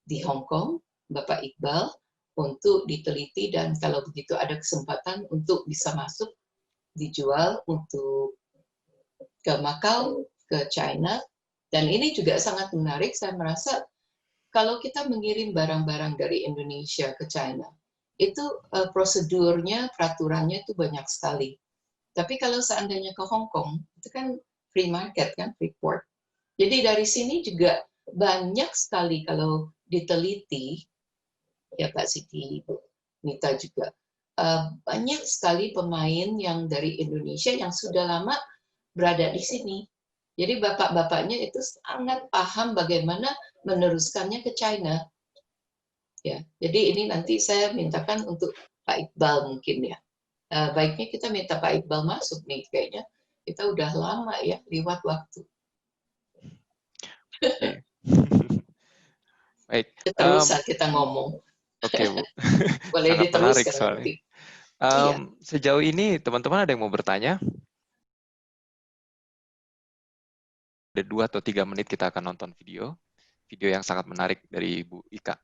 S2: di Hong Kong, Bapak Iqbal, untuk diteliti, dan kalau begitu ada kesempatan untuk bisa masuk, dijual untuk ke Macau, ke China. Dan ini juga sangat menarik, saya merasa kalau kita mengirim barang-barang dari Indonesia ke China, itu prosedurnya, peraturannya itu banyak sekali. Tapi kalau seandainya ke Hong Kong, itu kan free market, kan, free port. Jadi dari sini juga banyak sekali kalau diteliti, ya Pak Siti, Ibu Nita juga, banyak sekali pemain yang dari Indonesia yang sudah lama berada di sini. Jadi bapak-bapaknya itu sangat paham bagaimana meneruskannya ke China. Ya, jadi ini nanti saya mintakan untuk Pak Iqbal mungkin ya. Baiknya kita minta Pak Iqbal masuk nih, kayaknya kita udah lama ya, lewat waktu.
S1: Okay. Baik.
S2: Keterusan kita ngomong.
S1: Oke, Bu.
S2: Boleh
S1: Sangat menarik
S2: diteruskan
S1: soalnya.
S2: nanti. Iya.
S1: Sejauh ini teman-teman ada yang mau bertanya? Ada 2 atau 3 menit kita akan nonton video yang sangat menarik dari Bu Ika.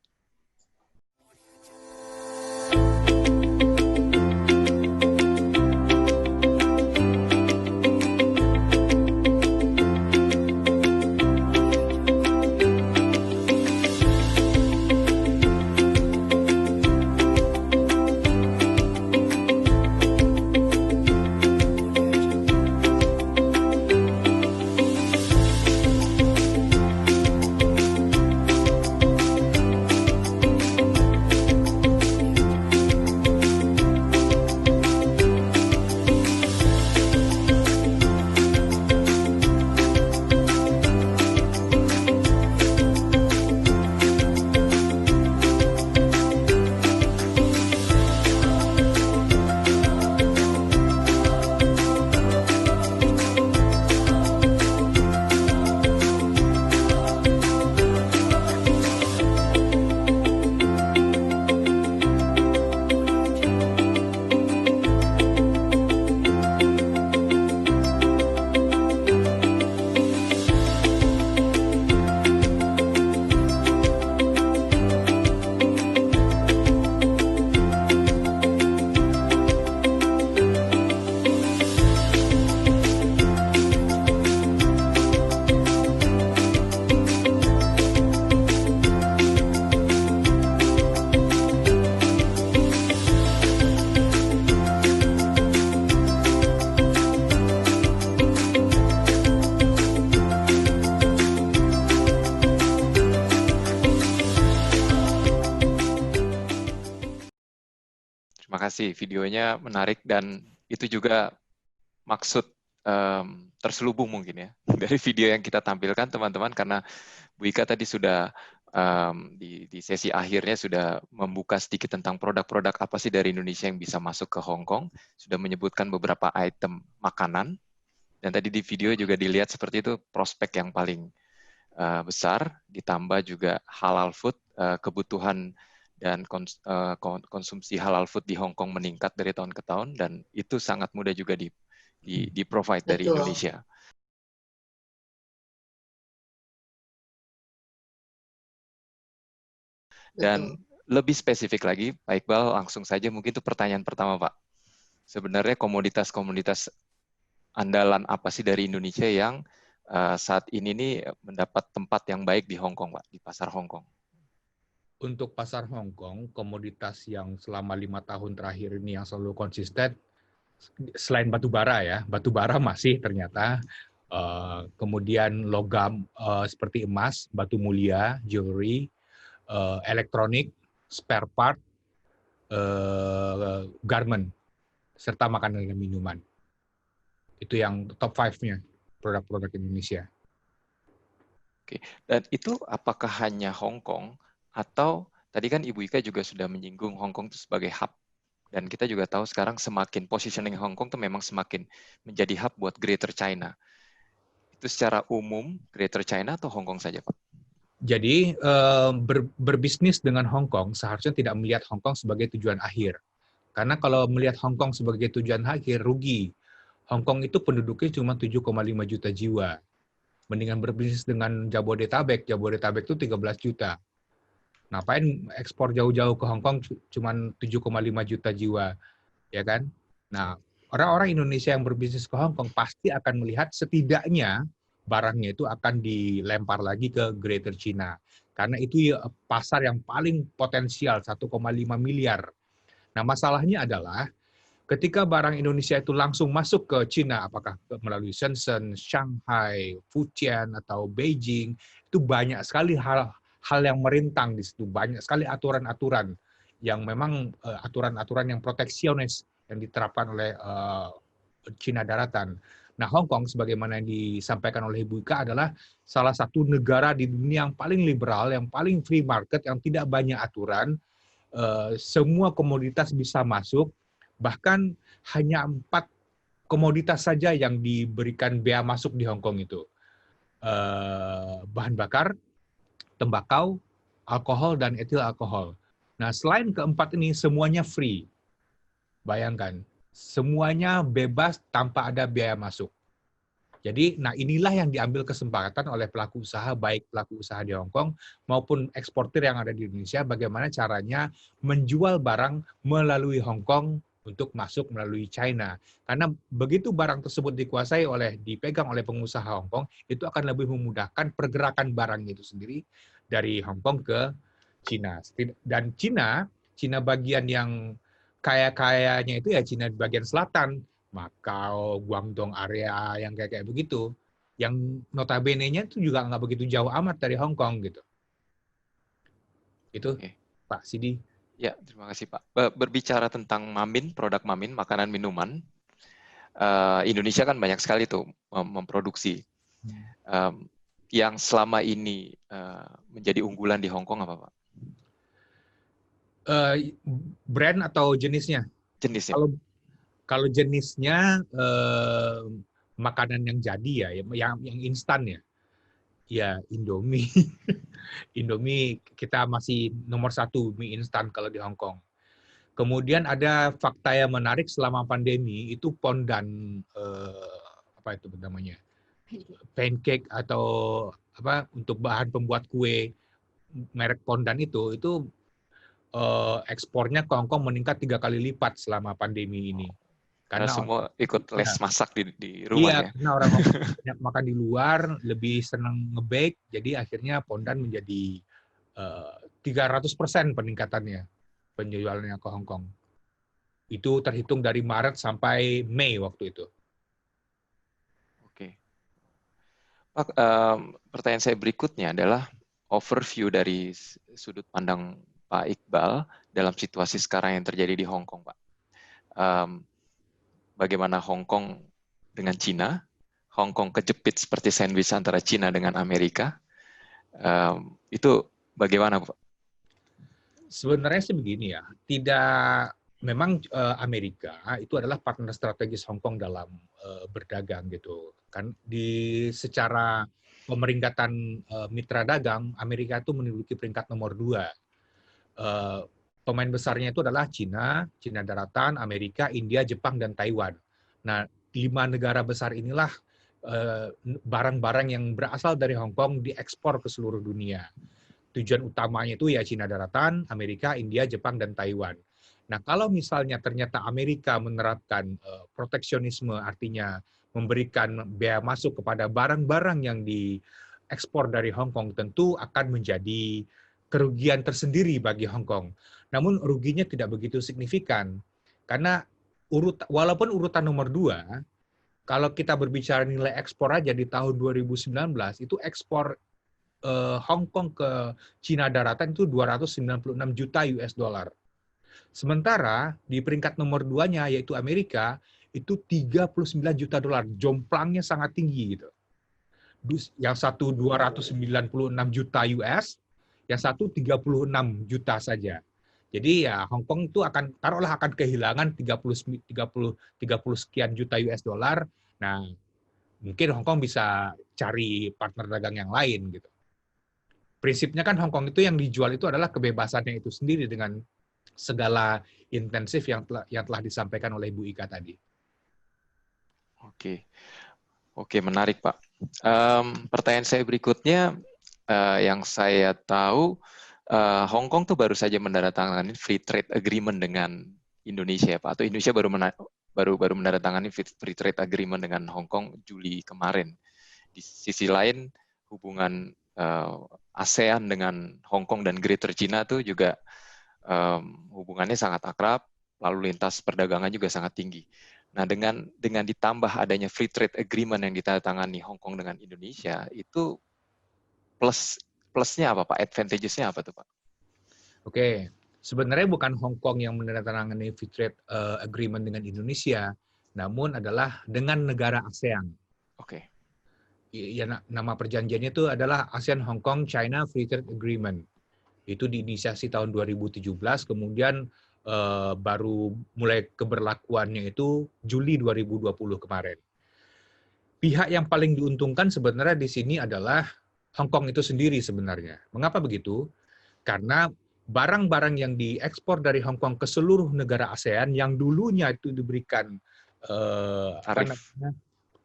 S1: Terima kasih, videonya menarik dan itu juga maksud terselubung mungkin ya dari video yang kita tampilkan teman-teman, karena Bu Ika tadi sudah di sesi akhirnya sudah membuka sedikit tentang produk-produk apa sih dari Indonesia yang bisa masuk ke Hong Kong, sudah menyebutkan beberapa item makanan, dan tadi di video juga dilihat seperti itu prospek yang paling besar, ditambah juga halal food, kebutuhan dan konsumsi halal food di Hong Kong meningkat dari tahun ke tahun, dan itu sangat mudah juga di-provide dari Indonesia. Dan lebih spesifik lagi, Pak Iqbal, langsung saja mungkin itu pertanyaan pertama, Pak. Sebenarnya komoditas-komoditas andalan apa sih dari Indonesia yang saat ini nih mendapat tempat yang baik di Hong Kong, Pak, di pasar Hong Kong?
S3: Untuk pasar Hong Kong, komoditas yang selama 5 tahun terakhir ini yang selalu konsisten, selain batu bara ya, batu bara masih ternyata, kemudian logam seperti emas, batu mulia, jewelry, elektronik, spare part, garment, serta makanan dan minuman. Itu yang top 5-nya produk-produk Indonesia.
S1: Oke. Dan itu apakah hanya Hong Kong atau tadi kan Ibu Ika juga sudah menyinggung Hong Kong itu sebagai hub. Dan kita juga tahu sekarang semakin positioning Hong Kong itu memang semakin menjadi hub buat Greater China. Itu secara umum Greater China atau Hong Kong saja, Pak?
S3: Jadi berbisnis dengan Hong Kong seharusnya tidak melihat Hong Kong sebagai tujuan akhir. Karena kalau melihat Hong Kong sebagai tujuan akhir, rugi. Hong Kong itu penduduknya cuma 7,5 juta jiwa. Mendingan berbisnis dengan Jabodetabek. Jabodetabek itu 13 juta. Ngapain ekspor jauh-jauh ke Hong Kong cuma 7,5 juta jiwa, ya kan? Nah, orang-orang Indonesia yang berbisnis ke Hong Kong pasti akan melihat setidaknya barangnya itu akan dilempar lagi ke Greater China. Karena itu pasar yang paling potensial, 1,5 miliar. Nah, masalahnya adalah ketika barang Indonesia itu langsung masuk ke China, apakah melalui Shenzhen, Shanghai, Fujian, atau Beijing, itu banyak sekali hal yang merintang di situ. Banyak sekali aturan-aturan yang memang aturan-aturan yang proteksionis yang diterapkan oleh China daratan. Nah, Hong Kong, sebagaimana yang disampaikan oleh Ibu Ika, adalah salah satu negara di dunia yang paling liberal, yang paling free market, yang tidak banyak aturan. Semua komoditas bisa masuk, bahkan hanya 4 komoditas saja yang diberikan bea masuk di Hong Kong itu. Bahan bakar, tembakau, alkohol, dan etil alkohol. Nah, selain keempat ini, semuanya free. Bayangkan, semuanya bebas tanpa ada biaya masuk. Jadi, nah inilah yang diambil kesempatan oleh pelaku usaha, baik pelaku usaha di Hong Kong maupun eksportir yang ada di Indonesia, bagaimana caranya menjual barang melalui Hong Kong untuk masuk melalui China. Karena begitu barang tersebut dipegang oleh pengusaha Hong Kong, itu akan lebih memudahkan pergerakan barang itu sendiri dari Hong Kong ke China. Dan China bagian yang kaya-kayanya itu ya China bagian selatan, Macau, Guangdong area yang kayak begitu, yang notabene-nya itu juga nggak begitu jauh amat dari Hong Kong gitu. Itu,
S1: Oke.
S3: Pak Sidi.
S1: Ya, terima kasih Pak. Berbicara tentang Mamin, produk Mamin, makanan minuman, Indonesia kan banyak sekali tuh memproduksi. Yang selama ini menjadi unggulan di Hong Kong apa Pak?
S3: Brand atau jenisnya?
S1: Jenisnya.
S3: Kalau jenisnya makanan yang jadi yang instan ya. Ya Indomie. Indomie kita masih nomor 1 mie instan kalau di Hong Kong. Kemudian ada fakta yang menarik selama pandemi itu pondan apa itu namanya? Pancake atau apa untuk bahan pembuat kue merek pondan itu ekspornya ke Hong Kong meningkat 3 kali lipat selama pandemi ini.
S1: Karena semua ikut les masak di rumah ya.
S3: Karena orang banyak makan di luar, lebih senang nge-bake, jadi akhirnya pondan menjadi 300% peningkatannya penjualannya ke Hong Kong. Itu terhitung dari Maret sampai Mei waktu itu.
S1: Oke. Pak, pertanyaan saya berikutnya adalah overview dari sudut pandang Pak Iqbal dalam situasi sekarang yang terjadi di Hong Kong, Pak. Bagaimana Hong Kong dengan Cina, Hong Kong kejepit seperti sandwich antara Cina dengan Amerika, itu bagaimana Pak?
S3: Sebenarnya sih begini ya, memang Amerika itu adalah partner strategis Hong Kong dalam berdagang gitu. Kan secara pemeringkatan mitra dagang, Amerika itu menduduki peringkat nomor 2. Pemain besarnya itu adalah Cina daratan, Amerika, India, Jepang, dan Taiwan. Nah, 5 negara besar inilah barang-barang yang berasal dari Hong Kong diekspor ke seluruh dunia. Tujuan utamanya itu ya Cina daratan, Amerika, India, Jepang, dan Taiwan. Nah, kalau misalnya ternyata Amerika menerapkan proteksionisme, artinya memberikan bea masuk kepada barang-barang yang diekspor dari Hong Kong, tentu akan menjadi kerugian tersendiri bagi Hong Kong. Namun ruginya tidak begitu signifikan. Karena walaupun urutan nomor 2, kalau kita berbicara nilai ekspor aja di tahun 2019, itu ekspor Hong Kong ke Cina daratan itu 296 juta US dollar. Sementara di peringkat nomor 2-nya yaitu Amerika itu 39 juta dolar, jomplangnya sangat tinggi gitu. Yang satu 296 juta US, yang satu 36 juta saja. Jadi ya Hong Kong itu akan kehilangan 30 sekian juta US dollar. Nah, mungkin Hong Kong bisa cari partner dagang yang lain gitu. Prinsipnya kan Hong Kong itu yang dijual itu adalah kebebasannya itu sendiri dengan segala intensif yang telah disampaikan oleh Bu Ika tadi.
S1: Oke, menarik Pak. Pertanyaan saya berikutnya, yang saya tahu Hong Kong tuh baru saja menandatangani free trade agreement dengan Indonesia ya Pak, atau Indonesia baru menandatangani free trade agreement dengan Hong Kong Juli kemarin. Di sisi lain hubungan ASEAN dengan Hong Kong dan Greater China tuh juga hubungannya sangat akrab, lalu lintas perdagangan juga sangat tinggi. Nah, dengan ditambah adanya free trade agreement yang ditandatangani Hong Kong dengan Indonesia, itu plusnya apa Pak? Advantages-nya apa tuh Pak?
S3: Oke, sebenarnya bukan Hong Kong yang menandatangani free trade agreement dengan Indonesia, namun adalah dengan negara ASEAN.
S1: Oke.
S3: Ya, nama perjanjiannya itu adalah ASEAN Hong Kong China Free Trade Agreement. Itu diinisiasi tahun 2017, kemudian baru mulai keberlakuannya itu Juli 2020 kemarin. Pihak yang paling diuntungkan sebenarnya di sini adalah Hong Kong itu sendiri sebenarnya. Mengapa begitu? Karena barang-barang yang diekspor dari Hong Kong ke seluruh negara ASEAN yang dulunya itu diberikan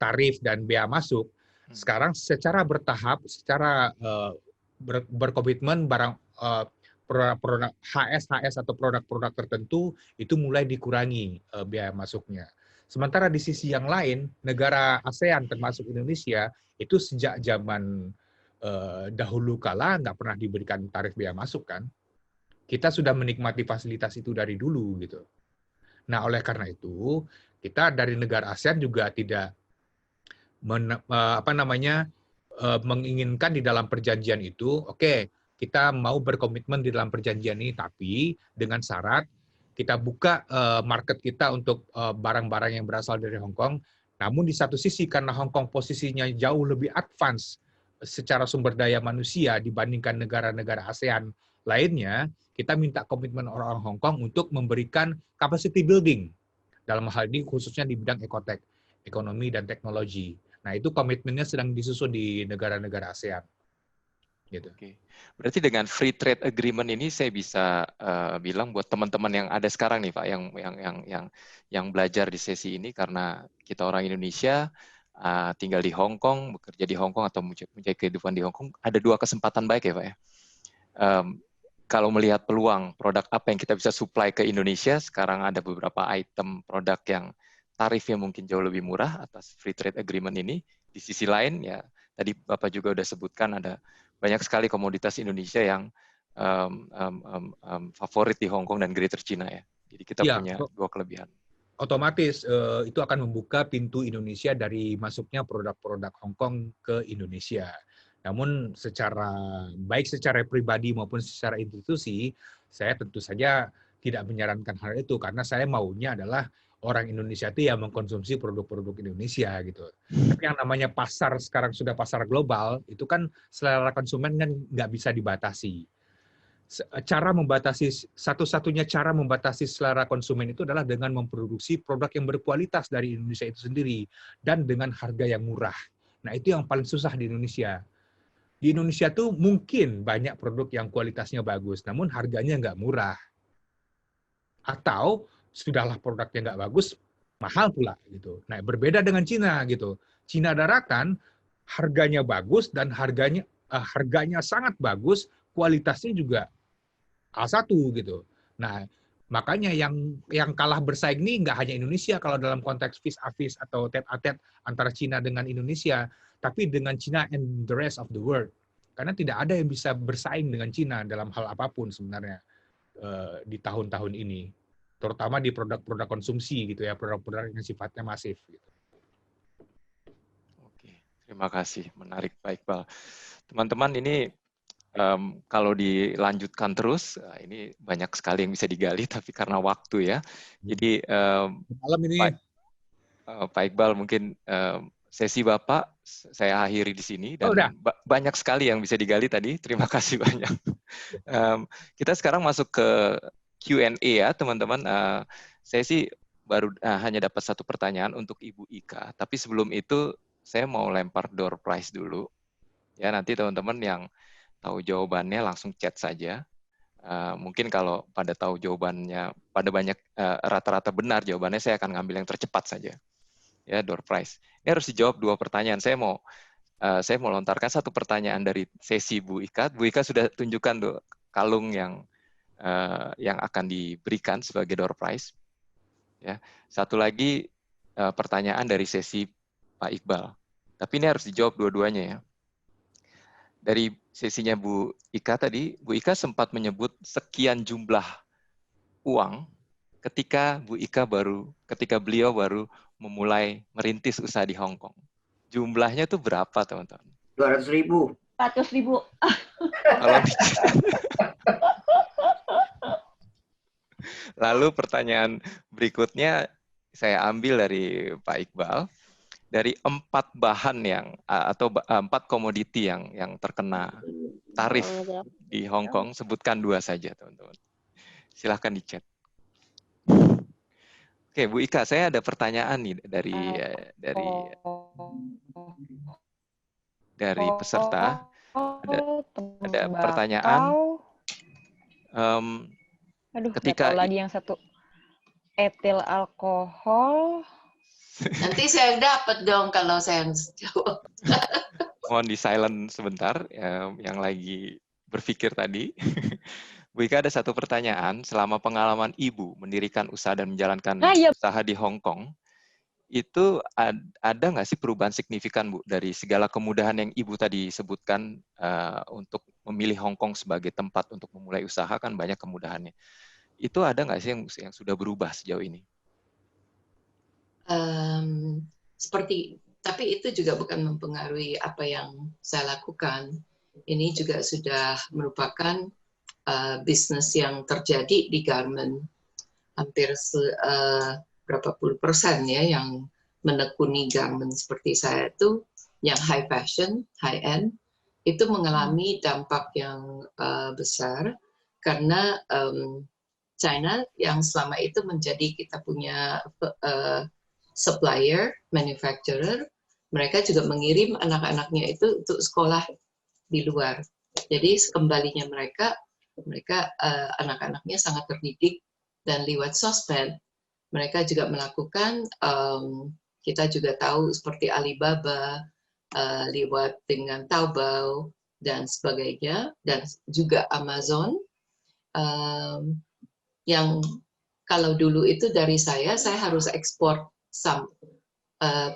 S3: tarif dan bea masuk, sekarang secara bertahap, secara berkomitmen barang produk HS atau produk-produk tertentu itu mulai dikurangi biaya masuknya. Sementara di sisi yang lain, negara ASEAN termasuk Indonesia itu sejak zaman dahulu kala nggak pernah diberikan tarif biaya masuk kan. Kita sudah menikmati fasilitas itu dari dulu gitu. Nah, oleh karena itu, kita dari negara ASEAN juga tidak menginginkan di dalam perjanjian itu, oke, kita mau berkomitmen di dalam perjanjian ini, tapi dengan syarat kita buka market kita untuk barang-barang yang berasal dari Hong Kong. Namun di satu sisi karena Hong Kong posisinya jauh lebih advance secara sumber daya manusia dibandingkan negara-negara ASEAN lainnya, kita minta komitmen orang-orang Hong Kong untuk memberikan capacity building dalam hal ini khususnya di bidang ekotek, ekonomi dan teknologi. Nah, itu komitmennya sedang disusun di negara-negara ASEAN. Gitu.
S1: Oke. Berarti dengan free trade agreement ini saya bisa bilang buat teman-teman yang ada sekarang nih Pak, yang belajar di sesi ini karena kita orang Indonesia tinggal di Hong Kong, bekerja di Hong Kong atau mencari kehidupan di Hong Kong, ada dua kesempatan baik ya Pak ya. Kalau melihat peluang produk apa yang kita bisa supply ke Indonesia, sekarang ada beberapa item produk yang tarifnya mungkin jauh lebih murah atas free trade agreement ini. Di sisi lain ya tadi Bapak juga udah sebutkan ada banyak sekali komoditas Indonesia yang favorit di Hong Kong dan Greater China ya. Jadi kita punya dua kelebihan.
S3: Otomatis itu akan membuka pintu Indonesia dari masuknya produk-produk Hong Kong ke Indonesia. Namun baik secara pribadi maupun secara institusi, saya tentu saja tidak menyarankan hal itu karena saya maunya adalah orang Indonesia itu yang mengkonsumsi produk-produk Indonesia gitu. Tapi yang namanya pasar sekarang sudah pasar global, itu kan selera konsumen kan nggak bisa dibatasi. Satu-satunya cara membatasi selera konsumen itu adalah dengan memproduksi produk yang berkualitas dari Indonesia itu sendiri dan dengan harga yang murah. Nah, itu yang paling susah di Indonesia. Di Indonesia tuh mungkin banyak produk yang kualitasnya bagus, namun harganya nggak murah. Atau sudahlah produknya nggak bagus, mahal pula gitu. Nah, berbeda dengan Cina gitu. Cina daratan harganya bagus dan harganya sangat bagus, kualitasnya juga A1 gitu. Nah, makanya yang kalah bersaing ini nggak hanya Indonesia kalau dalam konteks vis a vis atau tete a tete antara Cina dengan Indonesia, tapi dengan Cina and the rest of the world. Karena tidak ada yang bisa bersaing dengan Cina dalam hal apapun sebenarnya di tahun-tahun ini. Terutama di produk-produk konsumsi gitu ya, produk-produk yang sifatnya masif gitu.
S1: Oke, terima kasih, menarik, baik Pak. Teman-teman, ini Kalau dilanjutkan terus, ini banyak sekali yang bisa digali, tapi karena waktu ya. Jadi
S3: Malam ini.
S1: Pak Iqbal, mungkin sesi Bapak saya akhiri di sini, dan
S3: Udah.
S1: banyak sekali yang bisa digali tadi. Terima kasih banyak. Kita sekarang masuk ke Q&A ya, teman-teman. Saya sih baru hanya dapat satu pertanyaan untuk Ibu Ika, tapi sebelum itu saya mau lempar door prize dulu. Ya, nanti teman-teman yang tahu jawabannya langsung chat saja. Mungkin kalau pada tahu jawabannya, pada banyak rata-rata benar jawabannya, saya akan ngambil yang tercepat saja. Ya, door prize. Ini harus dijawab 2 pertanyaan. Saya mau lontarkan satu pertanyaan dari sesi Bu Ika. Bu Ika sudah tunjukkan kalung yang akan diberikan sebagai door prize. Ya, satu lagi pertanyaan dari sesi Pak Iqbal. Tapi ini harus dijawab dua-duanya ya. Dari sesinya Bu Ika tadi, Bu Ika sempat menyebut sekian jumlah uang ketika beliau baru memulai merintis usaha di Hong Kong. Jumlahnya itu berapa, teman-teman?
S4: 200.000.
S5: 100.000.
S1: Tolong dicatat. Lalu pertanyaan berikutnya saya ambil dari Pak Iqbal. Dari 4 bahan atau 4 komoditi yang terkena tarif di Hong Kong, sebutkan 2 saja, teman-teman. Silahkan di chat. Oke, Bu Ika, saya ada pertanyaan nih dari peserta. Ada pertanyaan. Ketika
S5: tahu lagi yang satu, etil alkohol.
S2: Nanti saya dapat dong kalau saya jawab.
S1: Mohon di silent sebentar, yang lagi berpikir tadi. Bu Ika, ada satu pertanyaan. Selama pengalaman Ibu mendirikan usaha dan menjalankan usaha di Hong Kong, itu ada nggak sih perubahan signifikan, Bu, dari segala kemudahan yang Ibu tadi sebutkan untuk memilih Hong Kong sebagai tempat untuk memulai usaha, kan banyak kemudahannya. Itu ada nggak sih yang sudah berubah sejauh ini?
S2: Tapi itu juga bukan mempengaruhi apa yang saya lakukan. Ini juga sudah merupakan bisnis yang terjadi di garment. Hampir berapa puluh persen ya yang menekuni garment seperti saya itu, yang high fashion, high end, itu mengalami dampak yang besar karena China yang selama itu menjadi kita punya supplier, manufacturer, mereka juga mengirim anak-anaknya itu untuk sekolah di luar. Jadi sekembalinya mereka anak-anaknya sangat terdidik, dan lewat sosmed mereka juga melakukan, kita juga tahu seperti Alibaba, lewat dengan Taobao dan sebagainya, dan juga Amazon, yang kalau dulu itu dari saya harus ekspor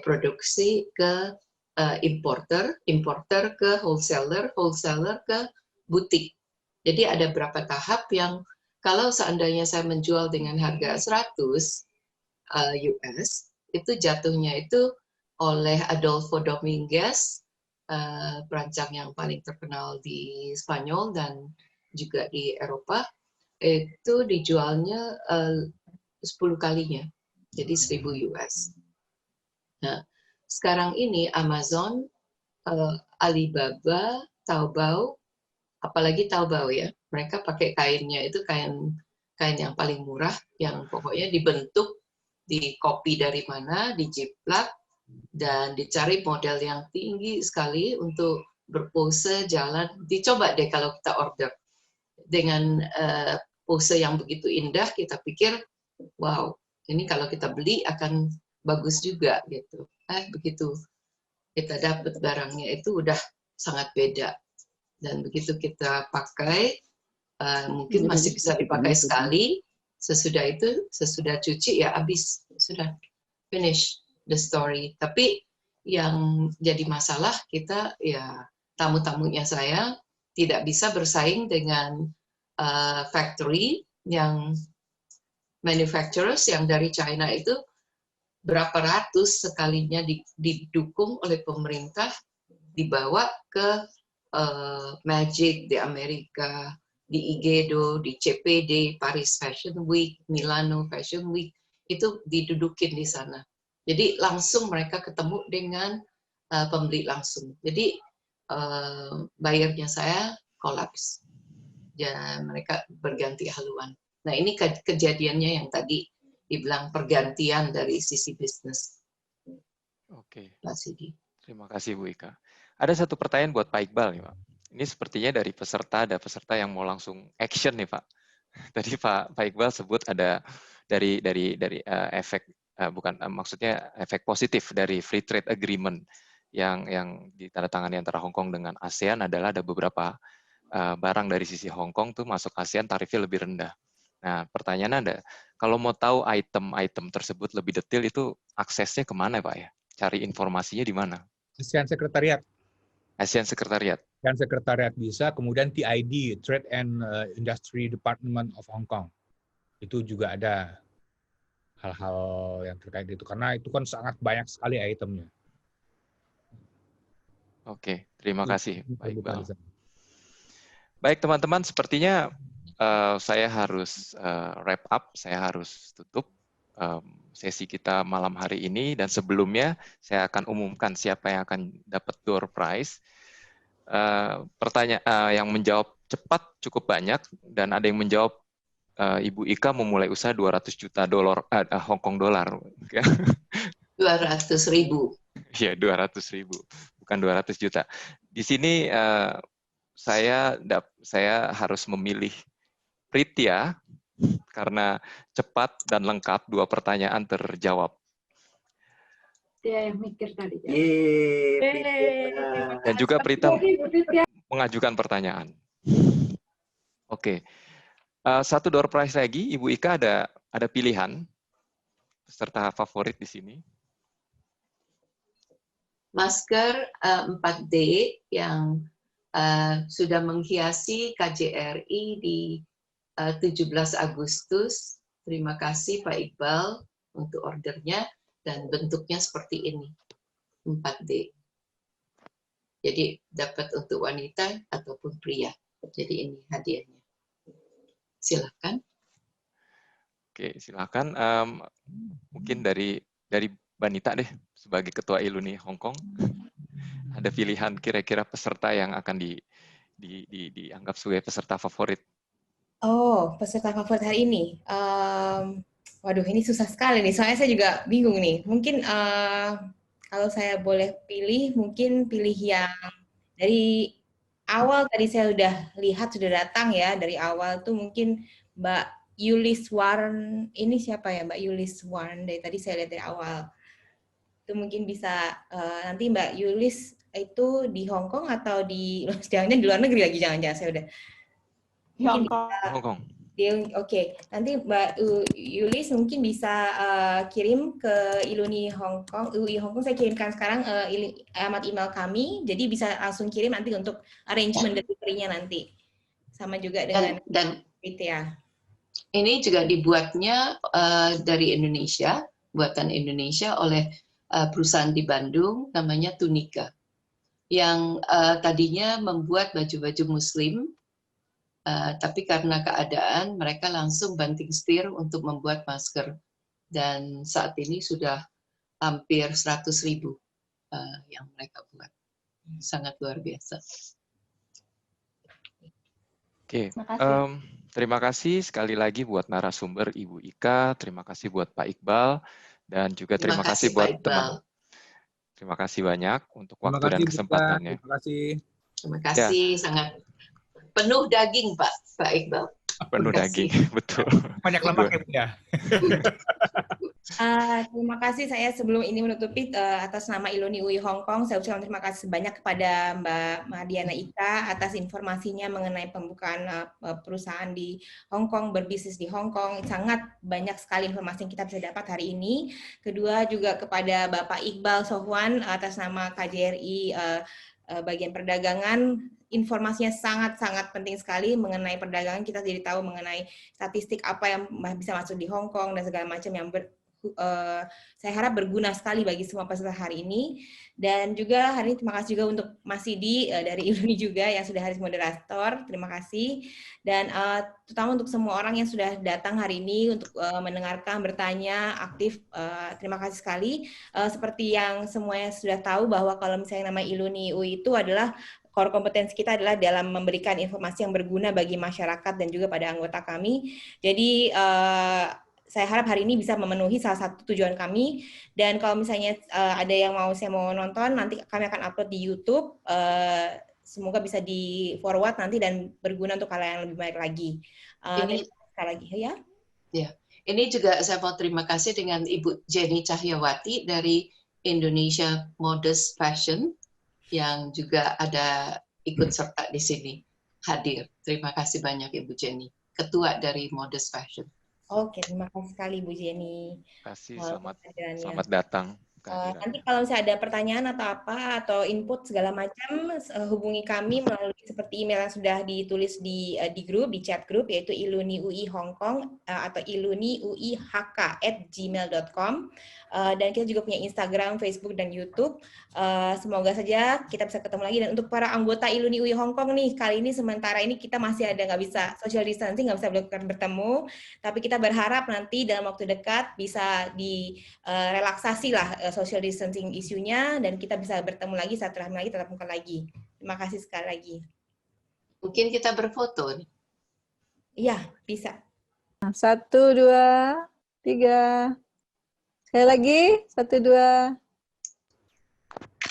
S2: produksi ke importer ke wholesaler ke butik. Jadi ada beberapa tahap yang kalau seandainya saya menjual dengan harga 100 US, itu jatuhnya itu oleh Adolfo Dominguez, perancang yang paling terkenal di Spanyol dan juga di Eropa, itu dijualnya 10 kalinya, jadi 1.000 US. Nah, sekarang ini Amazon, Alibaba, Taobao, apalagi Taobao ya, mereka pakai kainnya itu kain yang paling murah, yang pokoknya dibentuk, di-copy dari mana, dijiplak, dan dicari model yang tinggi sekali untuk berpose jalan. Dicoba deh kalau kita order dengan pose yang begitu indah, kita pikir, wow, ini kalau kita beli akan bagus juga gitu. Begitu kita dapat barangnya itu udah sangat beda. Dan begitu kita pakai, mungkin masih bisa dipakai sekali, sesudah cuci ya habis, sudah finish the story. Tapi yang jadi masalah kita ya tamu-tamunya saya tidak bisa bersaing dengan factory yang manufacturers yang dari China itu berapa ratus sekalinya didukung oleh pemerintah, dibawa ke Magic di Amerika, di IGEDO, di CPD, Paris Fashion Week, Milano Fashion Week, itu didudukin di sana. Jadi langsung mereka ketemu dengan pembeli langsung. Jadi bayarnya saya kolaps. Dan mereka berganti haluan. Nah, ini kejadiannya yang tadi dibilang pergantian dari sisi bisnis.
S1: Oke,
S2: Pak Sidi.
S1: terima kasih Bu Ika. Ada satu pertanyaan buat Pak Iqbal nih Pak. Ini sepertinya dari peserta, ada peserta yang mau langsung action nih Pak. Tadi Pak Iqbal sebut ada dari efek maksudnya efek positif dari free trade agreement yang ditandatangani antara Hong Kong dengan ASEAN adalah ada beberapa barang dari sisi Hong Kong tuh masuk ASEAN tarifnya lebih rendah. Nah, pertanyaannya ada, kalau mau tahu item-item tersebut lebih detail itu aksesnya kemana Pak ya? Cari informasinya di mana?
S3: ASEAN Sekretariat.
S1: ASEAN Sekretariat.
S3: ASEAN Sekretariat bisa, kemudian TID, Trade and Industry Department of Hong Kong. Itu juga ada hal-hal yang terkait itu, karena itu kan sangat banyak sekali itemnya.
S1: Oke, terima kasih Pak Iqbal.
S3: Bisa.
S1: Baik teman-teman, sepertinya saya harus wrap up, saya harus tutup sesi kita malam hari ini, dan sebelumnya saya akan umumkan siapa yang akan dapat door prize. Pertanyaan yang menjawab cepat cukup banyak, dan ada yang menjawab Ibu Ika memulai usaha 200 juta dolar Hong Kong dolar.
S2: 200.000.
S1: Ya, 200.000, bukan 200 juta. Di sini saya harus memilih Pritya karena cepat dan lengkap, 2 pertanyaan terjawab.
S4: Dia yang mikir tadi.
S1: Dan juga Prita mengajukan pertanyaan. Oke. Satu door prize lagi, Ibu Ika ada pilihan peserta favorit di sini.
S2: Masker 4D yang sudah menghiasi KJRI di 17 Agustus. Terima kasih Pak Iqbal untuk ordernya, dan bentuknya seperti ini, 4D. Jadi dapat untuk wanita ataupun pria. Jadi ini hadiahnya. Silakan.
S1: Oke, silakan. Mungkin dari Banita deh, sebagai Ketua ILUNI Hong Kong. Ada pilihan kira-kira peserta yang akan dianggap sebagai peserta favorit.
S6: Oh, peserta favorit hari ini. Waduh, ini susah sekali nih. Soalnya saya juga bingung nih. Mungkin kalau saya boleh pilih, mungkin pilih yang dari awal tadi saya udah lihat, sudah datang ya. Dari awal tuh mungkin Mbak Yulis Warren. Ini siapa ya Mbak Yulis Warren? Dari tadi saya lihat dari awal. Itu mungkin bisa nanti Mbak Yulis itu di Hong Kong atau di jangan-jangan di luar negeri lagi, jangan-jangan saya udah mungkin
S1: Hong Kong.
S6: Oke. Nanti Mbak Yulis mungkin bisa kirim ke ILUNI Hong Kong, UI Hong Kong, saya kirimkan sekarang alamat email kami, jadi bisa langsung kirim nanti untuk arrangement delivery-nya nanti. Sama juga dengan
S2: dan
S6: ya.
S2: Ini juga dibuatnya dari Indonesia, buatan Indonesia oleh perusahaan di Bandung namanya Tunika, yang tadinya membuat baju-baju muslim, tapi karena keadaan mereka langsung banting setir untuk membuat masker, dan saat ini sudah hampir 100.000 yang mereka buat. Sangat luar biasa.
S1: Oke, terima kasih sekali lagi buat narasumber Ibu Ika, terima kasih buat Pak Iqbal, dan juga terima kasih buat teman. Terima kasih banyak untuk waktu dan kesempatannya.
S3: Terima kasih.
S2: Terima kasih, sangat penuh daging Pak Iqbal.
S1: Penuh daging, betul.
S3: Banyak lemak ya.
S6: Terima kasih, saya sebelum ini menutupi atas nama ILUNI UI Hong Kong, saya ucapkan terima kasih banyak kepada Mbak Madiana Ika atas informasinya mengenai pembukaan perusahaan di Hong Kong, berbisnis di Hong Kong. Sangat banyak sekali informasi yang kita bisa dapat hari ini. Kedua juga kepada Bapak Iqbal Sohwan atas nama KJRI bagian perdagangan. Informasinya sangat-sangat penting sekali mengenai perdagangan. Kita jadi tahu mengenai statistik apa yang bisa masuk di Hong Kong dan segala macam yang saya harap berguna sekali bagi semua peserta hari ini. Dan juga hari ini terima kasih juga untuk Mas Sidi dari Iluni juga yang sudah hari moderator. Terima kasih. Dan terutama untuk semua orang yang sudah datang hari ini untuk mendengarkan, bertanya, aktif. Terima kasih sekali. Seperti yang semuanya sudah tahu bahwa kalau misalnya nama Iluni UI itu adalah core kompetensi kita adalah dalam memberikan informasi yang berguna bagi masyarakat dan juga pada anggota kami. Jadi saya harap hari ini bisa memenuhi salah satu tujuan kami. Dan kalau misalnya ada yang saya mau nonton, nanti kami akan upload di YouTube. Semoga bisa di forward nanti dan berguna untuk hal yang lebih baik lagi.
S2: Ini
S6: sekali lagi ya.
S2: Ya, ini juga saya mau terima kasih dengan Ibu Jenny Cahyawati dari Indonesia Modest Fashion yang juga ada ikut serta di sini hadir. Terima kasih banyak Ibu Jenny, Ketua dari Modest Fashion.
S6: Oke, terima kasih sekali Bu Jenny.
S1: Terima kasih, selamat datang.
S6: Nanti kalau misalnya ada pertanyaan atau apa atau input segala macam, hubungi kami melalui seperti email yang sudah ditulis di grup, di chat grup, yaitu Iluni UI Hong Kong atau iluniuihk@gmail.com. Dan kita juga punya Instagram, Facebook, dan YouTube. Semoga saja kita bisa ketemu lagi. Dan untuk para anggota Iluni UI Hong Kong nih, kali ini sementara ini kita masih ada nggak bisa social distancing, nggak bisa bertemu, tapi kita berharap nanti dalam waktu dekat bisa direlaksasi lah social distancing isunya dan kita bisa bertemu lagi, silaturahmi lagi, tatap muka lagi. Terima kasih sekali lagi.
S2: Mungkin kita berfoto nih.
S6: Iya, bisa.
S7: 1, 2, 3. Sekali lagi, 1, 2.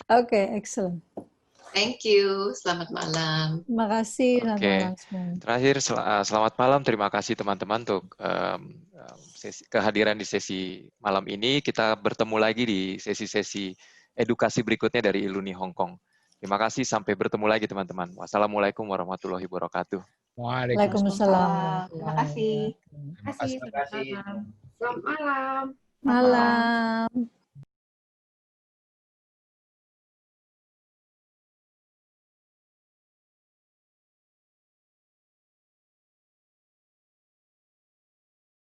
S7: Oke, excellent.
S2: Thank you. Selamat malam.
S7: Terima kasih. Selamat
S1: Oke.
S7: malam semuanya.
S1: Terakhir, selamat malam. Terima kasih teman-teman untuk kehadiran di sesi malam ini. Kita bertemu lagi di sesi-sesi edukasi berikutnya dari Iluni Hong Kong. Terima kasih. Sampai bertemu lagi teman-teman. Wassalamualaikum warahmatullahi wabarakatuh.
S7: Waalaikumsalam.
S5: Terima kasih.
S6: Terima kasih. Selamat malam.
S4: Selamat malam.
S7: Malam.